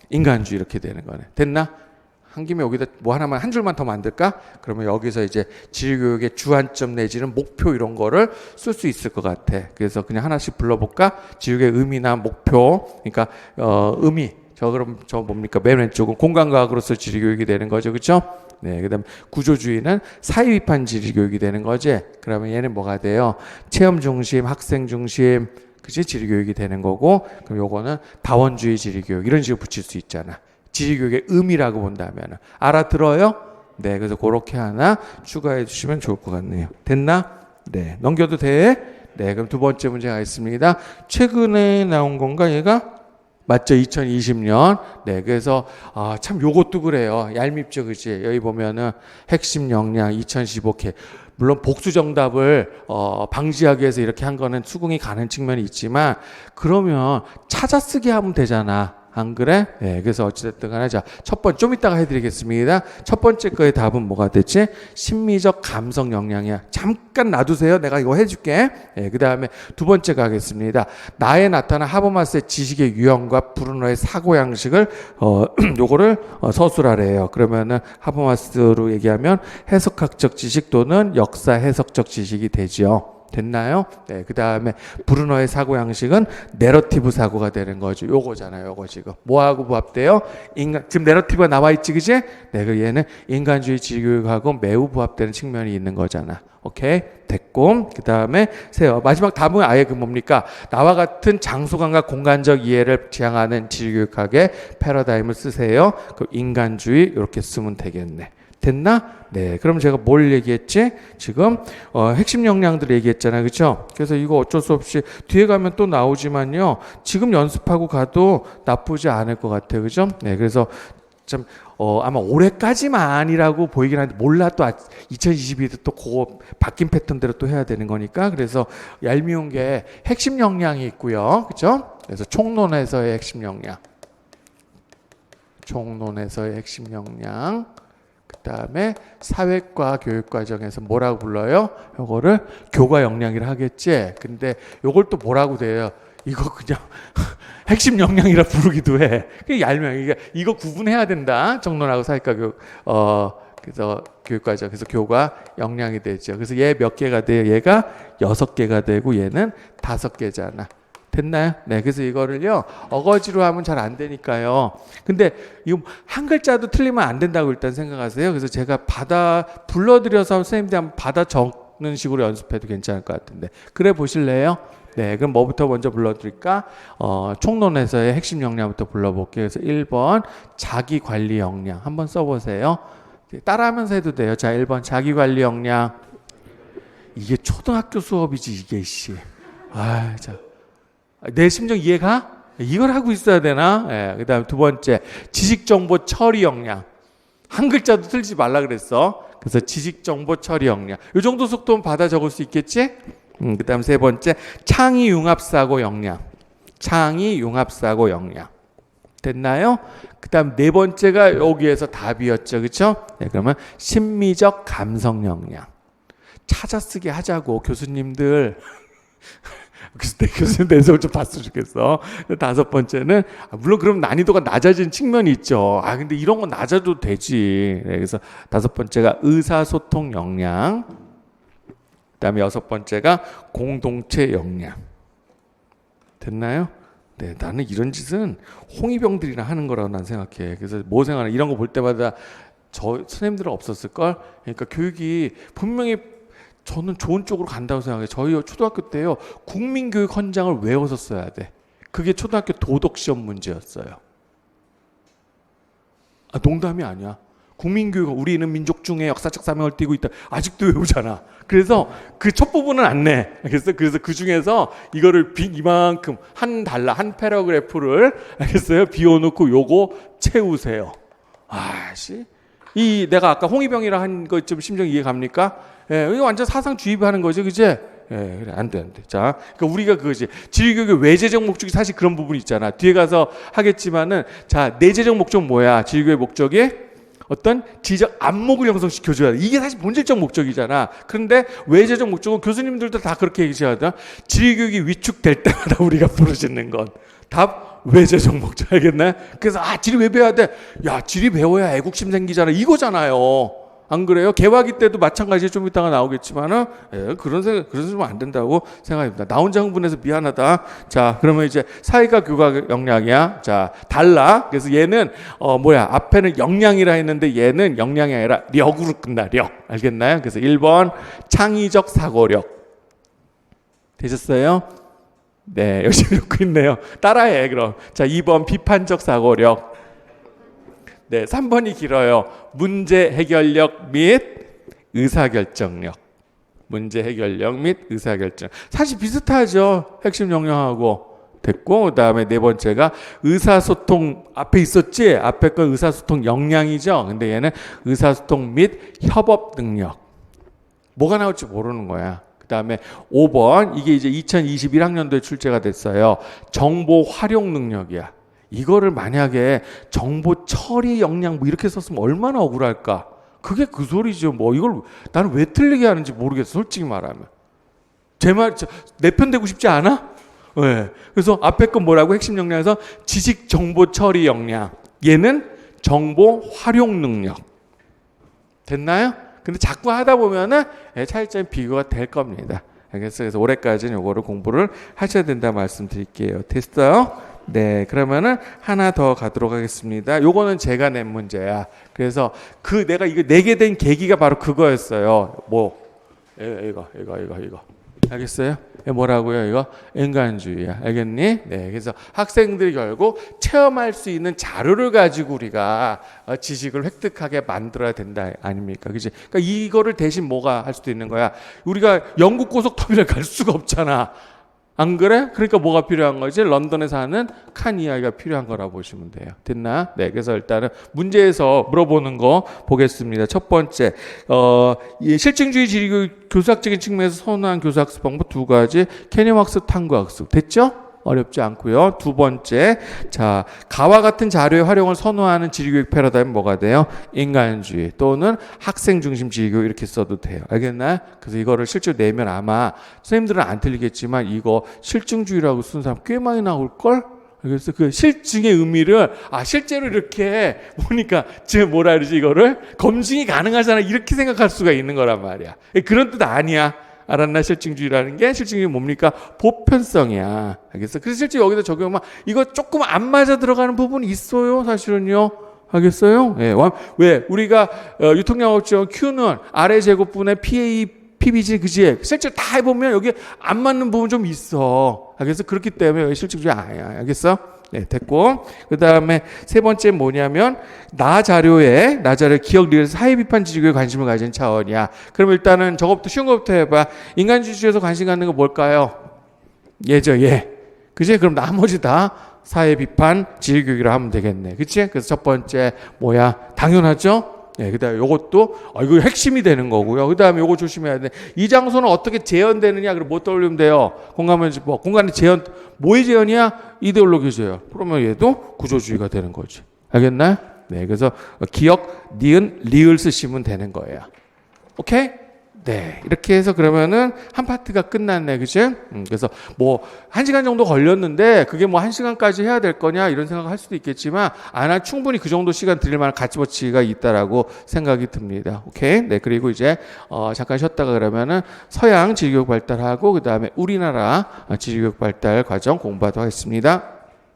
인간주의 이렇게 되는 거네. 됐나? 한 김에 여기다 뭐 하나만 한 줄만 더 만들까? 그러면 여기서 이제 지리교육의 주안점 내지는 목표 이런 거를 쓸 수 있을 것 같아. 그래서 그냥 하나씩 불러볼까? 지리교육의 의미나 목표. 그러니까 의미. 그럼 뭡니까? 맨 왼쪽은 공간과학으로서 지리교육이 되는 거죠, 그렇죠? 네, 그다음 구조주의는 사회 비판 지리교육이 되는 거지. 그러면 얘는 뭐가 돼요? 체험 중심, 학생 중심, 그치? 지리교육이 되는 거고. 그럼 요거는 다원주의 지리교육 이런 식으로 붙일 수 있잖아. 지리교육의 의미라고 본다면. 알아들어요? 네, 그래서 그렇게 하나 추가해 주시면 좋을 것 같네요. 됐나? 네, 넘겨도 돼? 네, 그럼 두 번째 문제 가겠습니다. 최근에 나온 건가 얘가? 맞죠? 2020년. 네, 그래서 참 요것도 그래요. 얄밉죠, 그지? 여기 보면은 핵심 역량 2015K. 물론 복수 정답을 방지하기 위해서 이렇게 한 거는 수긍이 가는 측면이 있지만 그러면 찾아쓰기 하면 되잖아. 안 그래? 네, 그래서 어찌됐든 간에 자, 첫 번째 좀 이따가 해드리겠습니다. 첫 번째 거의 답은 뭐가 됐지? 심미적 감성 역량이야. 잠깐 놔두세요. 내가 이거 해줄게. 네, 그 다음에 두 번째 가겠습니다. 나에 나타난 하버마스의 지식의 유형과 브루너의 사고 양식을 요거를 서술하래요. 그러면은 하버마스로 얘기하면 해석학적 지식 또는 역사 해석적 지식이 되지요. 됐나요? 네, 그 다음에 브루너의 사고 양식은 내러티브 사고가 되는 거죠. 요거잖아요. 요거 지금 뭐하고 부합돼요? 지금 내러티브가 나와 있지, 그지? 네, 그 얘는 인간주의 지교육하고 매우 부합되는 측면이 있는 거잖아. 오케이, 됐고 그 다음에 세요. 마지막 답은 아예 그 뭡니까? 나와 같은 장소감과 공간적 이해를 지향하는 지교육학의 패러다임을 쓰세요. 그 인간주의 이렇게 쓰면 되겠네. 됐나? 네, 그럼 제가 뭘 얘기했지? 지금 핵심 역량들 얘기했잖아요, 그렇죠? 그래서 이거 어쩔 수 없이 뒤에 가면 또 나오지만요, 지금 연습하고 가도 나쁘지 않을 것 같아요, 그렇죠? 네, 그래서 좀 아마 올해까지만이라고 보이긴 한데 몰라, 또 2022도 또 그거 바뀐 패턴대로 또 해야 되는 거니까. 그래서 얄미운 게 핵심 역량이 있고요, 그렇죠? 그래서 총론에서의 핵심 역량, 총론에서의 핵심 역량. 그 다음에 사회과 교육 과정에서 뭐라고 불러요? 요거를 교과 역량이라 하겠지. 근데 요걸 또 뭐라고 돼요? 이거 그냥 핵심 역량이라 부르기도 해. 그게 얄미워. 이거 구분해야 된다. 정론하고 사회과 교육 그래서 교육 과정, 그래서 교과 역량이 되죠. 그래서 얘 몇 개가 돼요? 얘가 6개가 되고 얘는 5개잖아. 됐나요? 네, 그래서 이거를요 어거지로 하면 잘 안 되니까요. 근데 이거 한 글자도 틀리면 안 된다고 일단 생각하세요. 그래서 제가 불러드려서 선생님들이 한번 받아 적는 식으로 연습해도 괜찮을 것 같은데, 그래 보실래요? 네, 그럼 뭐부터 먼저 불러드릴까? 총론에서의 핵심 역량부터 불러볼게요. 그래서 1번 자기관리 역량 한번 써보세요. 따라하면서 해도 돼요. 자, 1번 자기관리 역량. 이게 초등학교 수업이지 이게 씨. 자. 내 심정 이해가? 이걸 하고 있어야 되나? 예, 그 다음 두 번째 지식정보 처리 역량. 한 글자도 틀지 말라 그랬어. 그래서 지식정보 처리 역량. 이 정도 속도면 받아 적을 수 있겠지? 그 다음 세 번째 창의융합사고 역량. 창의융합사고 역량. 됐나요? 그 다음 네 번째가 여기에서 답이었죠, 그렇죠? 네, 그러면 심미적 감성 역량. 찾아쓰기 하자고 교수님들. 그래서 내 교수님 내성을 좀 봤으면 좋겠어. 다섯 번째는 물론 그럼 난이도가 낮아진 측면이 있죠. 근데 이런 건 낮아도 되지. 네, 그래서 다섯 번째가 의사소통 역량. 그다음에 여섯 번째가 공동체 역량. 됐나요? 네, 나는 이런 짓은 홍위병들이나 하는 거라고 난 생각해. 그래서 뭐 생각하나 이런 거 볼 때마다 저 선생님들은 없었을 걸. 그러니까 교육이 분명히 저는 좋은 쪽으로 간다고 생각해요. 저희 초등학교 때요, 국민교육 헌장을 외워서 써야 돼. 그게 초등학교 도덕시험 문제였어요. 농담이 아니야. 국민교육, 우리는 민족 중에 역사적 사명을 띠고 있다. 아직도 외우잖아. 그래서 그 첫 부분은 안 내. 그래서 그 중에서 이거를 이만큼 한 패러그래프를 알겠어요? 비워놓고 요거 채우세요. 내가 아까 홍위병이라 한 거 좀 심정 이해 갑니까? 예, 이거 완전 사상 주입하는 거죠, 그지? 예, 그래, 안 돼. 자, 그러니까 우리가 그거지. 지휘교육의 외재적 목적이 사실 그런 부분이 있잖아. 뒤에 가서 하겠지만은, 자, 내재적 목적은 뭐야? 지휘교육의 목적이 어떤 지적 안목을 형성시켜줘야 돼. 이게 사실 본질적 목적이잖아. 그런데 외재적 목적은 교수님들도 다 그렇게 얘기하잖아. 지휘교육이 위축될 때마다 우리가 부르짖는 건 답 외재적 목적. 알겠네? 그래서 지리 왜 배워야 돼? 야, 지리 배워야 애국심 생기잖아. 이거잖아요. 안 그래요? 개화기 때도 마찬가지. 좀 이따가 나오겠지만은, 그런 생각 안 된다고 생각합니다. 나 혼자 흥분해서 미안하다. 자, 그러면 이제 사회과 교과 역량이야. 자, 달라. 그래서 얘는 앞에는 역량이라 했는데 얘는 역량이 아니라 력으로 끝나. 력. 알겠나요? 그래서 1번 창의적 사고력. 되셨어요? 네, 열심히 듣고 있네요. 따라해, 그럼. 자, 2번 비판적 사고력. 네, 3번이 길어요. 문제 해결력 및 의사결정력. 문제 해결력 및 의사결정. 사실 비슷하죠. 핵심 역량하고. 됐고, 그 다음에 네 번째가 의사소통, 앞에 있었지? 앞에 건 의사소통 역량이죠. 근데 얘는 의사소통 및 협업 능력. 뭐가 나올지 모르는 거야. 그 다음에 5번, 이게 이제 2021학년도에 출제가 됐어요. 정보 활용 능력이야. 이거를 만약에 정보 처리 역량 뭐 이렇게 썼으면 얼마나 억울할까? 그게 그 소리죠. 뭐 이걸 나는 왜 틀리게 하는지 모르겠어. 솔직히 말하면. 제 말, 내 편 되고 싶지 않아? 네. 그래서 앞에 건 뭐라고? 핵심 역량에서 지식 정보 처리 역량. 얘는 정보 활용 능력. 됐나요? 근데 자꾸 하다 보면은 차이점이 비교가 될 겁니다. 알겠어요? 그래서 올해까지는 이거를 공부를 하셔야 된다 말씀드릴게요. 됐어요? 네, 그러면은 하나 더 가도록 하겠습니다. 요거는 제가 낸 문제야. 그래서 내가 이거 내게 된 계기가 바로 그거였어요. 뭐, 이거. 알겠어요? 뭐라고요? 이거 인간주의야. 알겠니? 네, 그래서 학생들이 결국 체험할 수 있는 자료를 가지고 우리가 지식을 획득하게 만들어야 된다 아닙니까? 그지? 그러니까 이거를 대신 뭐가 할 수도 있는 거야. 우리가 영국 고속터미널 갈 수가 없잖아. 안 그래? 그러니까 뭐가 필요한 거지? 런던에 사는 칸 이야기가 필요한 거라고 보시면 돼요. 됐나? 네, 그래서 일단은 문제에서 물어보는 거 보겠습니다. 첫 번째, 실증주의 지리교육 교수학적인 측면에서 선호한 교수학습 방법 두 가지, 캐니막스 탐구학습. 됐죠? 어렵지 않고요. 두 번째, 자, 가와 같은 자료의 활용을 선호하는 지리교육 패러다임은 뭐가 돼요? 인간주의 또는 학생 중심 지리교육 이렇게 써도 돼요. 알겠나요? 그래서 이거를 실제로 내면 아마 선생님들은 안 틀리겠지만 이거 실증주의라고 쓴 사람 꽤 많이 나올걸? 그래서 그 실증의 의미를 실제로 이렇게 보니까 지금 뭐라 그러지 이거를 검증이 가능하잖아 이렇게 생각할 수가 있는 거란 말이야. 그런 뜻 아니야. 알았나? 실증주의라는 게 실증이 뭡니까? 보편성이야. 알겠어? 그래서 실제 여기다 적용하면 이거 조금 안 맞아 들어가는 부분이 있어요. 사실은요. 알겠어요? 예. 왜? 우리가 유통영업지원 Q는 아래 제곱분의 PA, PBG 그지? 실제 다 해보면 여기 안 맞는 부분 좀 있어. 알겠어? 그렇기 때문에 여기 실증주의 아니야. 알겠어? 네, 됐고. 그 다음에 세 번째 뭐냐면, 나 자료에 기억 리얼 사회 비판 지식에 관심을 가진 차원이야. 그럼 일단은 저것부터 쉬운 것부터 해봐. 인간주의에서 관심 갖는 거 뭘까요? 얘죠, 얘. 그치? 그럼 나머지 다 사회 비판 지식교육이라 하면 되겠네. 그치? 그래서 첫 번째, 뭐야? 당연하죠? 네, 그 다음에 요것도, 이거 핵심이 되는 거고요. 그 다음에 요거 조심해야 돼. 이 장소는 어떻게 재현되느냐, 그럼 뭐 떠올리면 돼요? 공간의 재현, 뭐의 재현이야? 이데올로기 재현. 그러면 얘도 구조주의가 되는 거지. 알겠나요? 네, 그래서 기억, 니은, 리을 쓰시면 되는 거예요. 오케이? 네, 이렇게 해서 그러면은 한 파트가 끝났네, 그치? 그래서 뭐 1시간 정도 걸렸는데 그게 뭐 1시간까지 해야 될 거냐 이런 생각을 할 수도 있겠지만 충분히 그 정도 시간 드릴 만한 가치가 있다라고 생각이 듭니다. 오케이? 네, 그리고 이제 잠깐 쉬었다가 그러면은 서양 지리교육 발달하고 그 다음에 우리나라 지리교육 발달 과정 공부하도록 하겠습니다.